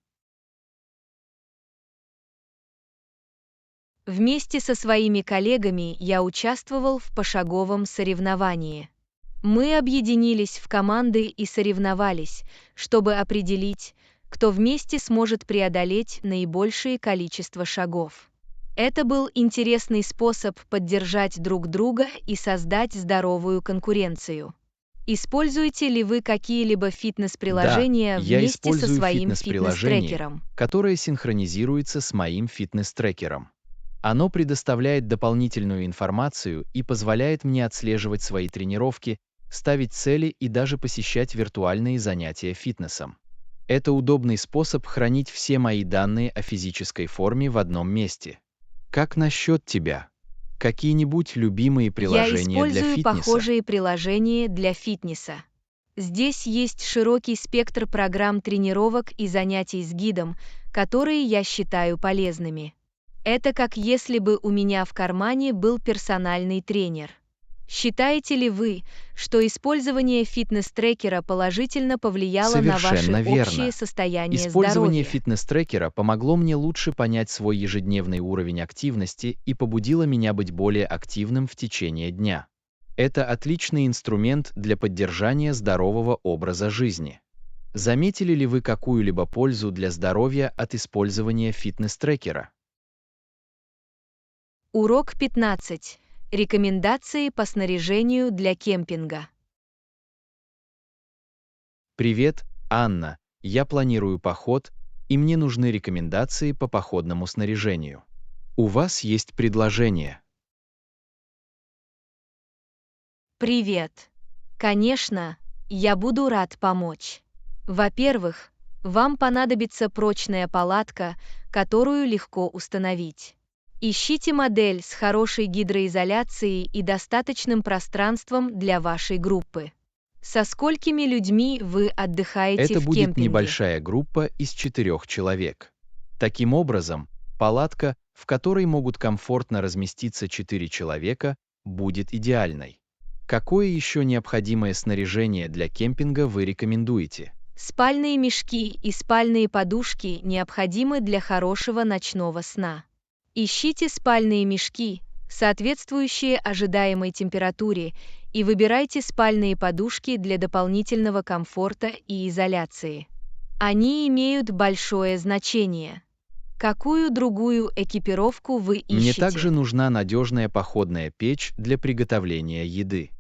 Вместе со своими коллегами я участвовал в пошаговом соревновании. Мы объединились в команды и соревновались, чтобы определить, кто вместе сможет преодолеть наибольшее количество шагов. Это был интересный способ поддержать друг друга и создать здоровую конкуренцию. Используете ли вы какие-либо Да, фитнес-приложения я вместе со использую своим фитнес-приложение, фитнес-трекером? которое синхронизируется с моим фитнес-трекером. Оно предоставляет дополнительную информацию и позволяет мне отслеживать свои тренировки, ставить цели и даже посещать виртуальные занятия фитнесом. Это удобный способ хранить все мои данные о физической форме в одном месте. Как насчет тебя? Какие-нибудь любимые Я приложения для использую фитнеса? похожие приложения для фитнеса. Здесь есть широкий спектр программ тренировок и занятий с гидом, которые я считаю полезными. Это как если бы у меня в кармане был персональный тренер. Считаете ли вы, что использование фитнес-трекера положительно повлияло на ваше Совершенно общее верно. состояние Использование здоровья? фитнес-трекера помогло мне лучше понять свой ежедневный уровень активности и побудило меня быть более активным в течение дня. Это отличный инструмент для поддержания здорового образа жизни. Заметили ли вы какую-либо пользу для здоровья от использования фитнес-трекера? Урок 15. Рекомендации по снаряжению для кемпинга. Привет, Анна. Я планирую поход, и мне нужны рекомендации по походному снаряжению. У вас есть предложение? Привет. Конечно, я буду рад помочь. Во-первых, вам понадобится прочная палатка, которую легко установить. Ищите модель с хорошей гидроизоляцией и достаточным пространством для вашей группы. Со сколькими людьми вы отдыхаете Это в будет кемпинге? небольшая группа из 4 человек. Таким образом, палатка, в которой могут комфортно разместиться 4 человека, будет идеальной. Какое еще необходимое снаряжение для кемпинга вы рекомендуете? Спальные мешки и спальные подушки необходимы для хорошего ночного сна. Ищите спальные мешки, соответствующие ожидаемой температуре, и выбирайте спальные подушки для дополнительного комфорта и изоляции. Они имеют большое значение. Какую другую экипировку вы Мне ищете? также нужна надежная походная печь для приготовления еды.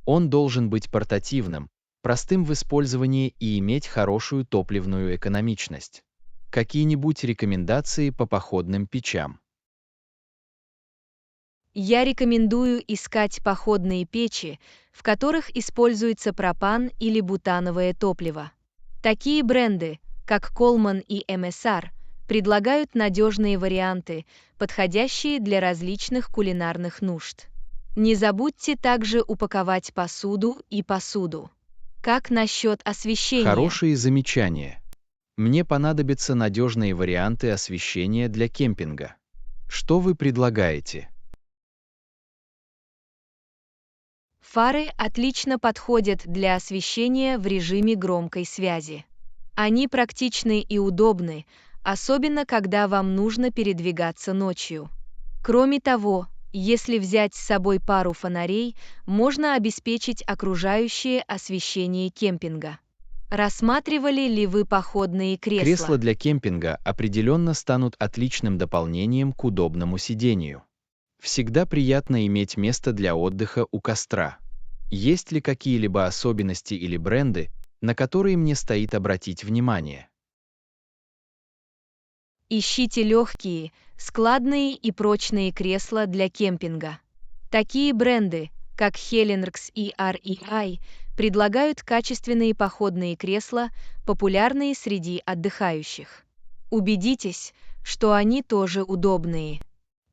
Он должен быть портативным, простым в использовании и иметь хорошую топливную экономичность. Какие-нибудь рекомендации по походным печам? Я рекомендую искать походные печи, в которых используется пропан или бутановое топливо. Такие бренды, как Coleman и MSR, предлагают надежные варианты, подходящие для различных кулинарных нужд. Не забудьте также упаковать посуду и посуду. Как насчет освещения? Хорошие замечания. Мне понадобятся надежные варианты освещения для кемпинга. Что вы предлагаете? Фары отлично подходят для освещения в режиме громкой связи. Они практичны и удобны, особенно когда вам нужно передвигаться ночью. Кроме того, если взять с собой пару фонарей, можно обеспечить окружающее освещение кемпинга. Рассматривали ли вы походные кресла? Кресла для кемпинга определенно станут отличным дополнением к удобному сидению. Всегда приятно иметь место для отдыха у костра. Есть ли какие-либо особенности или бренды, на которые мне стоит обратить внимание? Ищите легкие, складные и прочные кресла для кемпинга. Такие бренды, как Hellenrix и REI, предлагают качественные походные кресла, популярные среди отдыхающих. Убедитесь, что они тоже удобные.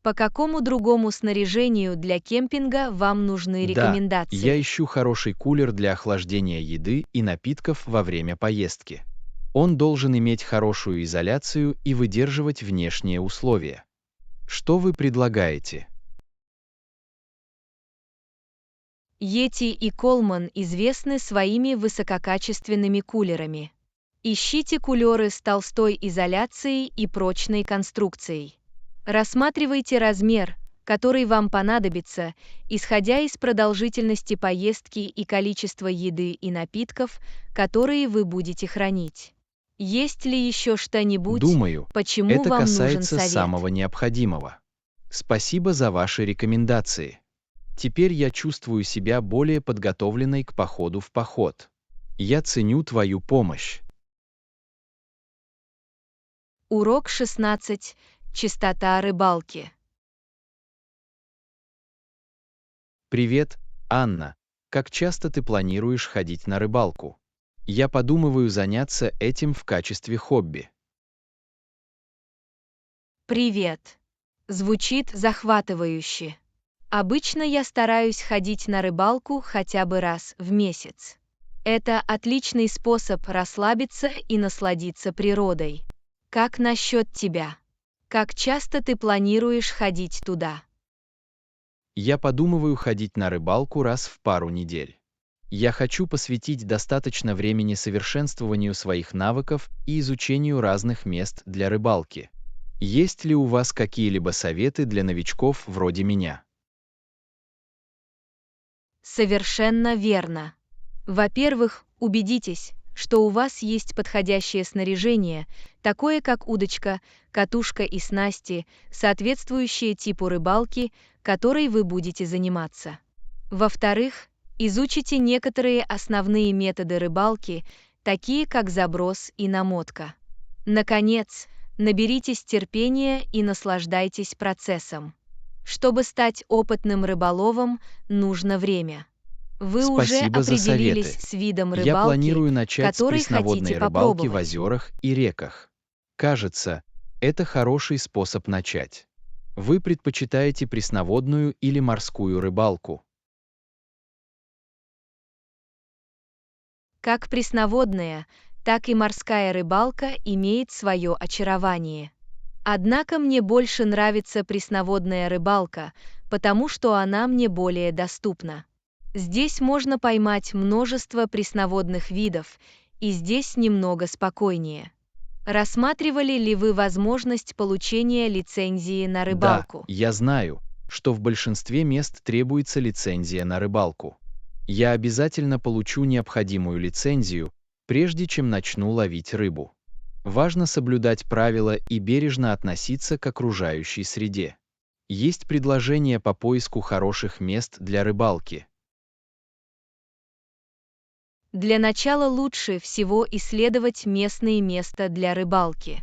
По какому другому снаряжению для кемпинга вам нужны Да, рекомендации? я ищу хороший кулер для охлаждения еды и напитков во время поездки. Он должен иметь хорошую изоляцию и выдерживать внешние условия. Что вы предлагаете? Yeti и Coleman известны своими высококачественными кулерами. Ищите кулеры с толстой изоляцией и прочной конструкцией. Рассматривайте размер, который вам понадобится, исходя из продолжительности поездки и количества еды и напитков, которые вы будете хранить. Есть ли еще что-нибудь, Думаю, почему это вам нужен касается совет? самого необходимого. Спасибо за ваши рекомендации. Теперь я чувствую себя более подготовленной к походу в поход. Я ценю твою помощь. Урок 16. Чистота рыбалки. Привет, Анна. Как часто ты планируешь ходить на рыбалку? Я подумываю заняться этим в качестве хобби. Привет. Звучит захватывающе. Обычно я стараюсь ходить на рыбалку хотя бы раз в месяц. Это отличный способ расслабиться и насладиться природой. Как насчет тебя? Как часто ты планируешь ходить туда? Я подумываю ходить на рыбалку раз в пару недель. Я хочу посвятить достаточно времени совершенствованию своих навыков и изучению разных мест для рыбалки. Есть ли у вас какие-либо советы для новичков вроде меня? Совершенно верно. Во-первых, убедитесь, что у вас есть подходящее снаряжение, такое как удочка, катушка и снасти, соответствующие типу рыбалки, которой вы будете заниматься. Во-вторых, изучите некоторые основные методы рыбалки, такие как заброс и намотка. Наконец, наберитесь терпения и наслаждайтесь процессом. Чтобы стать опытным рыболовом, нужно время. Вы уже Спасибо за определились советы. с видом Я рыбалки, планирую начать с который пресноводной хотите рыбалки в попробовать. озерах и реках. Кажется, это хороший способ начать. Вы предпочитаете пресноводную или морскую рыбалку? Как пресноводная, так и морская рыбалка имеет свое очарование. Однако мне больше нравится пресноводная рыбалка, потому что она мне более доступна. Здесь можно поймать множество пресноводных видов, и здесь немного спокойнее. Рассматривали ли вы возможность получения лицензии на Да, рыбалку? я знаю, что в большинстве мест требуется лицензия на рыбалку. Я обязательно получу необходимую лицензию, прежде чем начну ловить рыбу. Важно соблюдать правила и бережно относиться к окружающей среде. Есть предложения по поиску хороших мест для рыбалки. Для начала лучше всего исследовать местные места для рыбалки.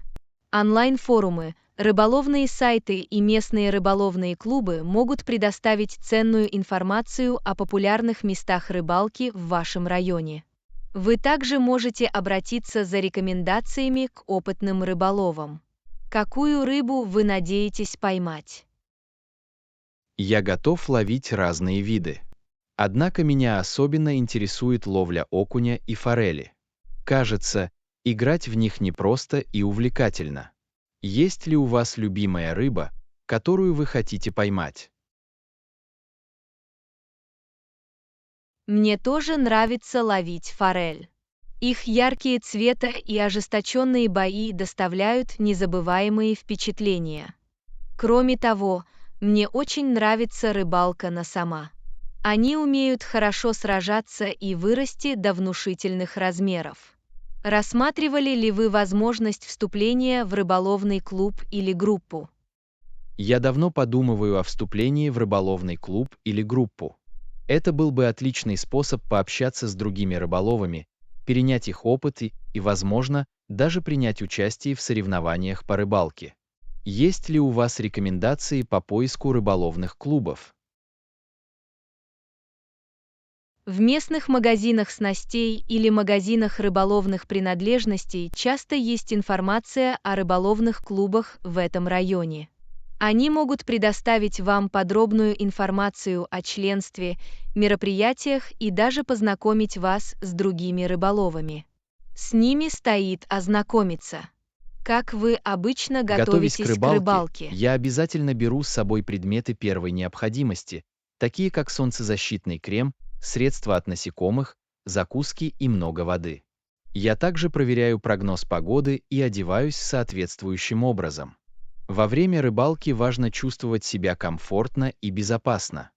Онлайн-форумы, рыболовные сайты и местные рыболовные клубы могут предоставить ценную информацию о популярных местах рыбалки в вашем районе. Вы также можете обратиться за рекомендациями к опытным рыболовам. Какую рыбу вы надеетесь поймать? Я готов ловить разные виды. Однако меня особенно интересует ловля окуня и форели. Кажется, играть в них непросто и увлекательно. Есть ли у вас любимая рыба, которую вы хотите поймать? Мне тоже нравится ловить форель. Их яркие цвета и ожесточенные бои доставляют незабываемые впечатления. Кроме того, мне очень нравится рыбалка на сома. Они умеют хорошо сражаться и вырасти до внушительных размеров. Рассматривали ли вы возможность вступления в рыболовный клуб или группу? Я давно подумываю о вступлении в рыболовный клуб или группу. Это был бы отличный способ пообщаться с другими рыболовами, перенять их опыт и, возможно, даже принять участие в соревнованиях по рыбалке. Есть ли у вас рекомендации по поиску рыболовных клубов? В местных магазинах снастей или магазинах рыболовных принадлежностей часто есть информация о рыболовных клубах в этом районе. Они могут предоставить вам подробную информацию о членстве, мероприятиях и даже познакомить вас с другими рыболовами. С ними стоит ознакомиться. Как вы обычно Готовясь к готовитесь к рыбалке, рыбалке? я обязательно беру с собой предметы первой необходимости, такие как солнцезащитный крем, средства от насекомых, закуски и много воды. Я также проверяю прогноз погоды и одеваюсь соответствующим образом. Во время рыбалки важно чувствовать себя комфортно и безопасно.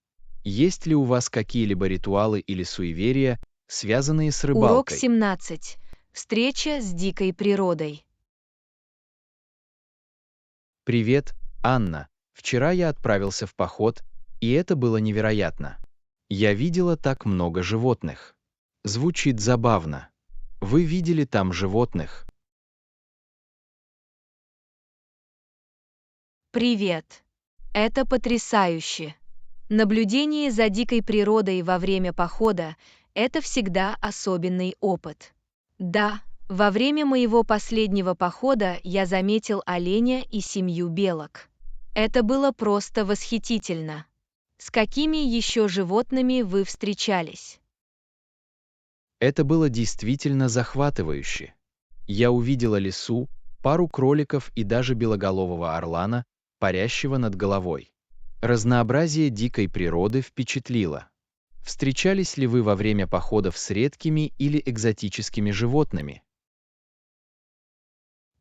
Есть ли у вас какие-либо ритуалы или суеверия, связанные с Урок рыбалкой? 17. Встреча с дикой природой. Привет, Анна. Вчера я отправился в поход, И это было невероятно. Я видела так много животных. Звучит забавно. Вы видели там животных? Привет! Это потрясающе! Наблюдение за дикой природой во время похода – это всегда особенный опыт. Да, во время моего последнего похода я заметил оленя и семью белок. Это было просто восхитительно. С какими еще животными вы встречались? Это было действительно захватывающе. Я увидела лису, пару кроликов и даже белоголового орлана, парящего над головой. Разнообразие дикой природы впечатлило. Встречались ли вы во время походов с редкими или экзотическими животными?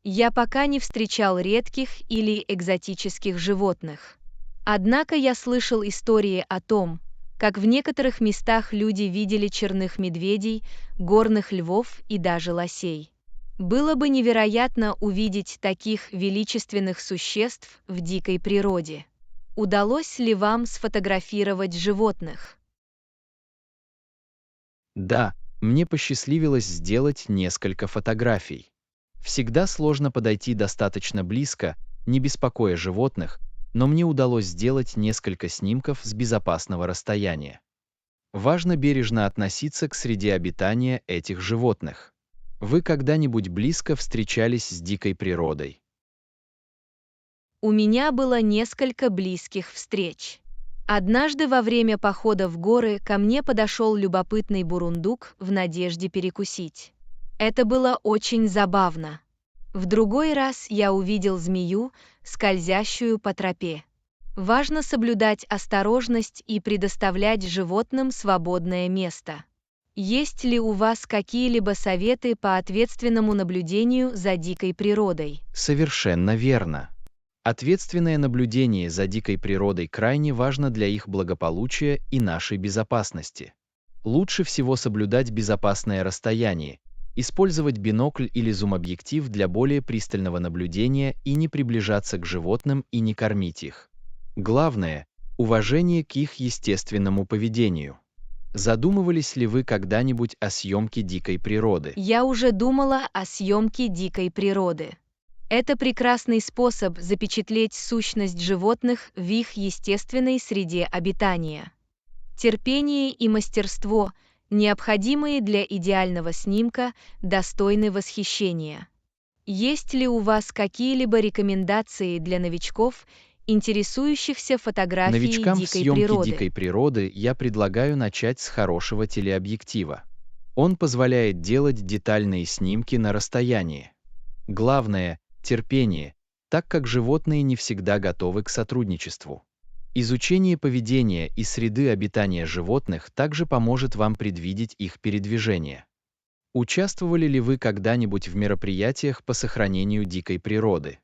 Я пока не встречал редких или экзотических животных. Однако я слышал истории о том, как в некоторых местах люди видели черных медведей, горных львов и даже лосей. Было бы невероятно увидеть таких величественных существ в дикой природе. Удалось ли вам сфотографировать животных? Да, мне посчастливилось сделать несколько фотографий. Всегда сложно подойти достаточно близко, не беспокоя животных, но мне удалось сделать несколько снимков с безопасного расстояния. Важно бережно относиться к среде обитания этих животных. Вы когда-нибудь близко встречались с дикой природой? У меня было несколько близких встреч. Однажды во время похода в горы ко мне подошел любопытный бурундук в надежде перекусить. Это было очень забавно. В другой раз я увидел змею, скользящую по тропе. Важно соблюдать осторожность и предоставлять животным свободное место. Есть ли у вас какие-либо советы по ответственному наблюдению за дикой природой? Совершенно верно. Ответственное наблюдение за дикой природой крайне важно для их благополучия и нашей безопасности. Лучше всего соблюдать безопасное расстояние, использовать бинокль или зум-объектив для более пристального наблюдения и не приближаться к животным и не кормить их. Главное – уважение к их естественному поведению. Задумывались ли вы когда-нибудь о съемке дикой природы? Я уже думала о съемке дикой природы. Это прекрасный способ запечатлеть сущность животных в их естественной среде обитания. Терпение и мастерство, необходимые для идеального снимка, достойны восхищения. Есть ли у вас какие-либо рекомендации для новичков, интересующихся фотографией Новичкам в дикой съемке природы? дикой природы я предлагаю начать с хорошего телеобъектива. Он позволяет делать детальные снимки на расстоянии. Главное – терпение, так как животные не всегда готовы к сотрудничеству. Изучение поведения и среды обитания животных также поможет вам предвидеть их передвижение. Участвовали ли вы когда-нибудь в мероприятиях по сохранению дикой природы?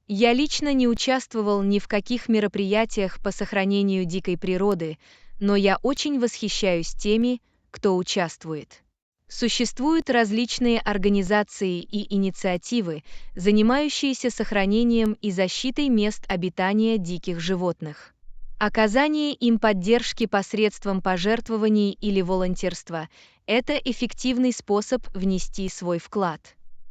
Я лично не участвовал ни в каких мероприятиях по сохранению дикой природы, но я очень восхищаюсь теми, кто участвует. Существуют различные организации и инициативы, занимающиеся сохранением и защитой мест обитания диких животных. Оказание им поддержки посредством пожертвований или волонтерства – это эффективный способ внести свой вклад.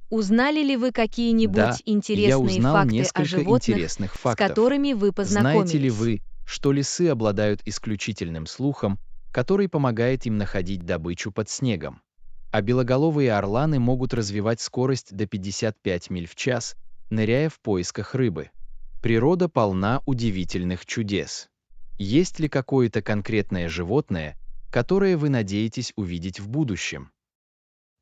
Узнали ли вы какие-нибудь Да, я интересные узнал факты о несколько животных, интересных с фактов. которыми вы Знаете ли познакомились? вы, что лисы обладают исключительным слухом, который помогает им находить добычу под снегом? А белоголовые орланы могут развивать скорость до 55 миль в час, ныряя в поисках рыбы. Природа полна удивительных чудес. Есть ли какое-то конкретное животное, которое вы надеетесь увидеть в будущем?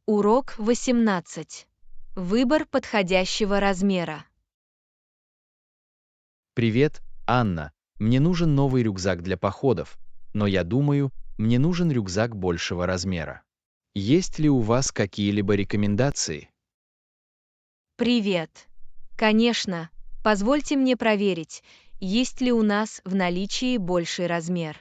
Урок 18. Выбор подходящего размера. Привет, Анна. Мне нужен новый рюкзак для походов, но я думаю, мне нужен рюкзак большего размера. Есть ли у вас какие-либо рекомендации? Привет. Конечно, позвольте мне проверить, есть ли у нас в наличии больший размер.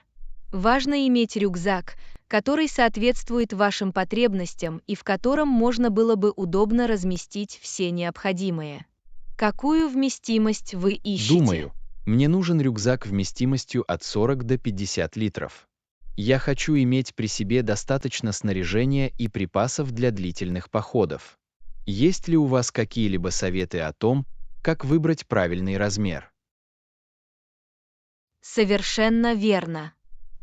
Важно иметь рюкзак, который соответствует вашим потребностям и в котором можно было бы удобно разместить все необходимое. Какую вместимость вы ищете? Думаю, Мне нужен рюкзак вместимостью от 40 до 50 литров. Я хочу иметь при себе достаточно снаряжения и припасов для длительных походов. Есть ли у вас какие-либо советы о том, как выбрать правильный размер? Совершенно верно.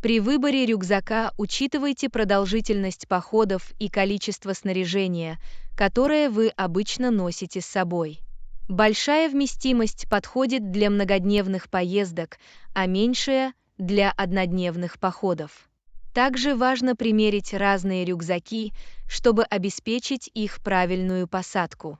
При выборе рюкзака учитывайте продолжительность походов и количество снаряжения, которое вы обычно носите с собой. Большая вместимость подходит для многодневных поездок, а меньшая – для однодневных походов. Также важно примерить разные рюкзаки, чтобы обеспечить их правильную посадку.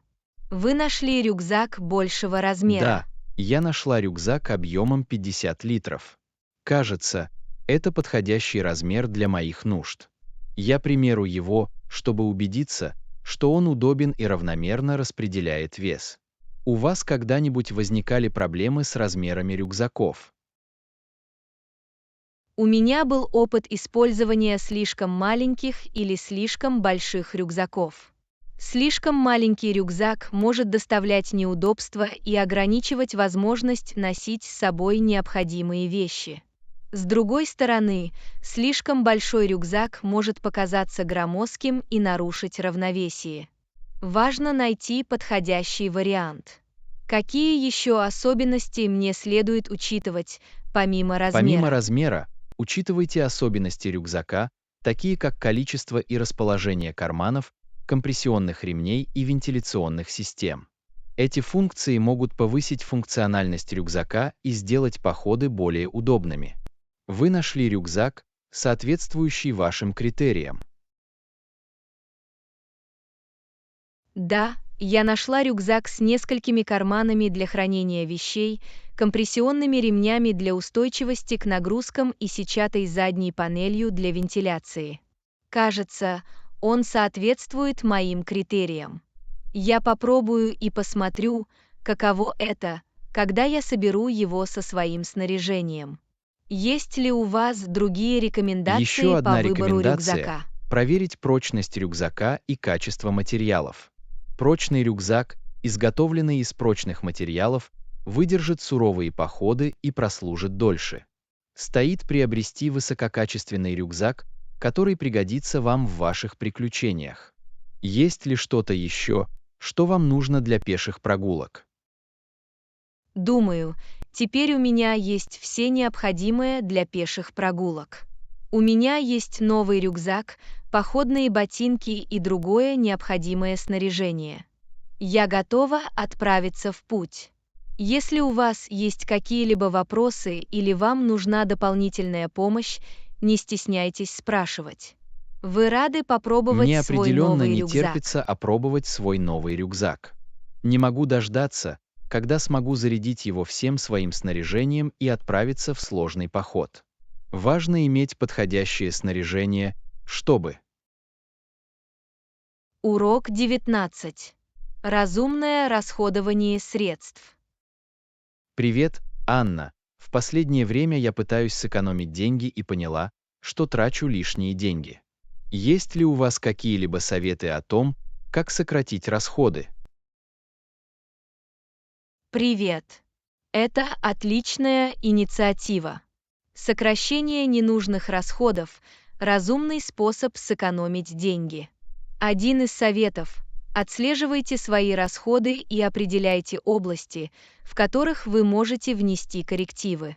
Вы нашли рюкзак большего размера. Да, я нашла рюкзак объемом 50 литров. Кажется, это подходящий размер для моих нужд. Я примерю его, чтобы убедиться, что он удобен и равномерно распределяет вес. У вас когда-нибудь возникали проблемы с размерами рюкзаков? У меня был опыт использования слишком маленьких или слишком больших рюкзаков. Слишком маленький рюкзак может доставлять неудобства и ограничивать возможность носить с собой необходимые вещи. С другой стороны, слишком большой рюкзак может показаться громоздким и нарушить равновесие. Важно найти подходящий вариант. Какие еще особенности мне следует учитывать, помимо размера? Помимо размера, учитывайте особенности рюкзака, такие как количество и расположение карманов, компрессионных ремней и вентиляционных систем. Эти функции могут повысить функциональность рюкзака и сделать походы более удобными. Вы нашли рюкзак, соответствующий вашим критериям. Да, я нашла рюкзак с несколькими карманами для хранения вещей, компрессионными ремнями для устойчивости к нагрузкам и сетчатой задней панелью для вентиляции. Кажется, он соответствует моим критериям. Я попробую и посмотрю, каково это, когда я соберу его со своим снаряжением. Есть ли у вас другие рекомендации Еще одна по выбору рекомендация рюкзака? – проверить прочность рюкзака и качество материалов. Прочный рюкзак, изготовленный из прочных материалов, выдержит суровые походы и прослужит дольше. Стоит приобрести высококачественный рюкзак, который пригодится вам в ваших приключениях. Есть ли что-то еще, что вам нужно для пеших прогулок? Думаю, теперь у меня есть все необходимое для пеших прогулок. У меня есть новый рюкзак, походные ботинки и другое необходимое снаряжение. Я готова отправиться в путь. Если у вас есть какие-либо вопросы или вам нужна дополнительная помощь, не стесняйтесь спрашивать. Вы рады попробовать Мне свой определенно новый не рюкзак? терпится опробовать свой новый рюкзак. Не могу дождаться, когда смогу зарядить его всем своим снаряжением и отправиться в сложный поход. Важно иметь подходящее снаряжение, чтобы... Урок 19. Разумное расходование средств. Привет, Анна. В последнее время я пытаюсь сэкономить деньги и поняла, что трачу лишние деньги. Есть ли у вас какие-либо советы о том, как сократить расходы? Привет. Это отличная инициатива. Сокращение ненужных расходов – разумный способ сэкономить деньги. Один из советов – отслеживайте свои расходы и определяйте области, в которых вы можете внести коррективы.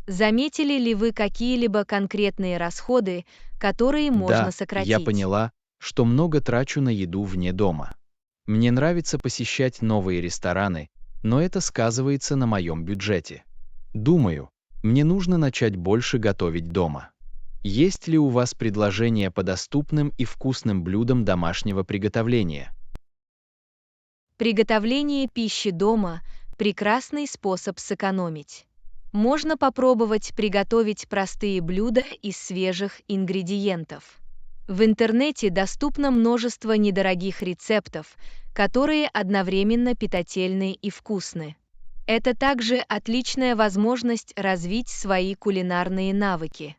Заметили ли вы какие-либо конкретные расходы, которые можно сократить? Я поняла, что много трачу на еду вне дома. Мне нравится посещать новые рестораны, но это сказывается на моем бюджете. Думаю, мне нужно начать больше готовить дома. Есть ли у вас предложения по доступным и вкусным блюдам домашнего приготовления? Приготовление пищи дома – прекрасный способ сэкономить. Можно попробовать приготовить простые блюда из свежих ингредиентов. В интернете доступно множество недорогих рецептов, которые одновременно питательны и вкусны. Это также отличная возможность развить свои кулинарные навыки.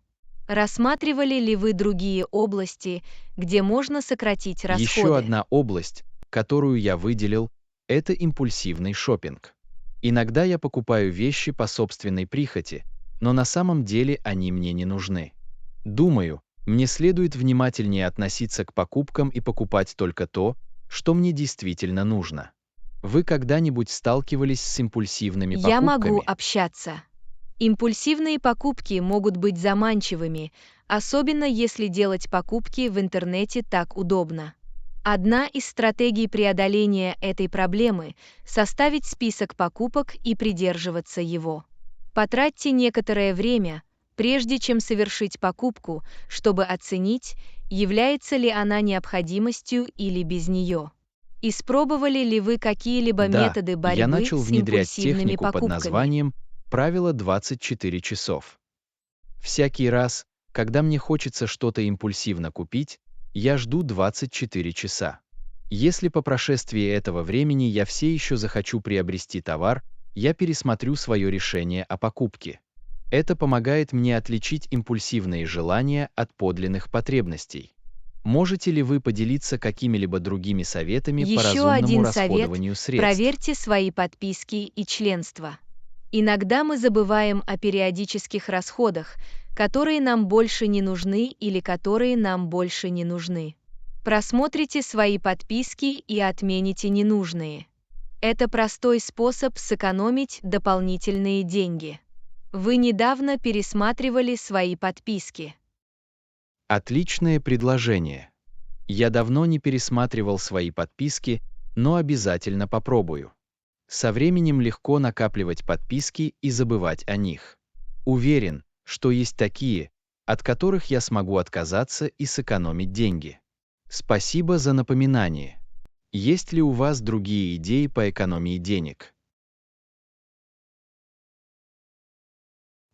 Рассматривали ли вы другие области, где можно сократить расходы? Еще одна область, которую я выделил, это импульсивный шопинг. Иногда я покупаю вещи по собственной прихоти, но на самом деле они мне не нужны. Думаю, мне следует внимательнее относиться к покупкам и покупать только то, что мне действительно нужно. Вы когда-нибудь сталкивались с импульсивными Я могу покупками? общаться. Импульсивные покупки могут быть заманчивыми, особенно если делать покупки в интернете так удобно. Одна из стратегий преодоления этой проблемы — составить список покупок и придерживаться его. Потратьте некоторое время, прежде чем совершить покупку, чтобы оценить, является ли она необходимостью или без нее. Испробовали ли вы какие-либо Да, методы я борьбы начал с внедрять импульсивными технику под покупками? названием «Правило 24 часов». Всякий раз, когда мне хочется что-то импульсивно купить, я жду 24 часа. Если по прошествии этого времени я все еще захочу приобрести товар, я пересмотрю свое решение о покупке. Это помогает мне отличить импульсивные желания от подлинных потребностей. Можете ли вы поделиться какими-либо другими советами по Еще разумному один совет — расходованию средств? проверьте свои подписки и членство. Иногда мы забываем о периодических расходах, которые нам больше не нужны или которые нам больше не нужны. Просмотрите свои подписки и отмените ненужные. Это простой способ сэкономить дополнительные деньги. Вы недавно пересматривали свои подписки. Отличное предложение. Я давно не пересматривал свои подписки, но обязательно попробую. Со временем легко накапливать подписки и забывать о них. Уверен, что есть такие, от которых я смогу отказаться и сэкономить деньги. Спасибо за напоминание. Есть ли у вас другие идеи по экономии денег?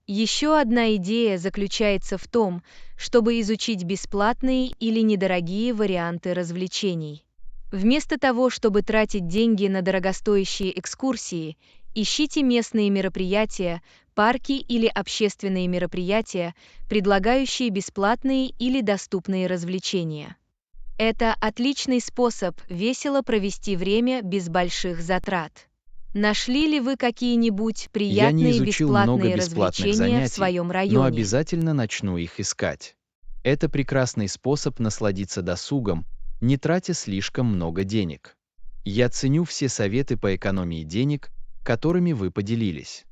Еще одна идея заключается в том, чтобы изучить бесплатные или недорогие варианты развлечений. Вместо того, чтобы тратить деньги на дорогостоящие экскурсии, ищите местные мероприятия, парки или общественные мероприятия, предлагающие бесплатные или доступные развлечения. Это отличный способ весело провести время без больших затрат. Нашли ли вы какие-нибудь Я не приятные изучил много бесплатные бесплатных развлечения в занятий, своем но районе? обязательно начну их искать. Это прекрасный способ насладиться досугом, не тратя слишком много денег. Я ценю все советы по экономии денег, которыми вы поделились.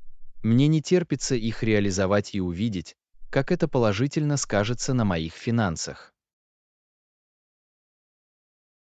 Мне не терпится их реализовать и увидеть, как это положительно скажется на моих финансах.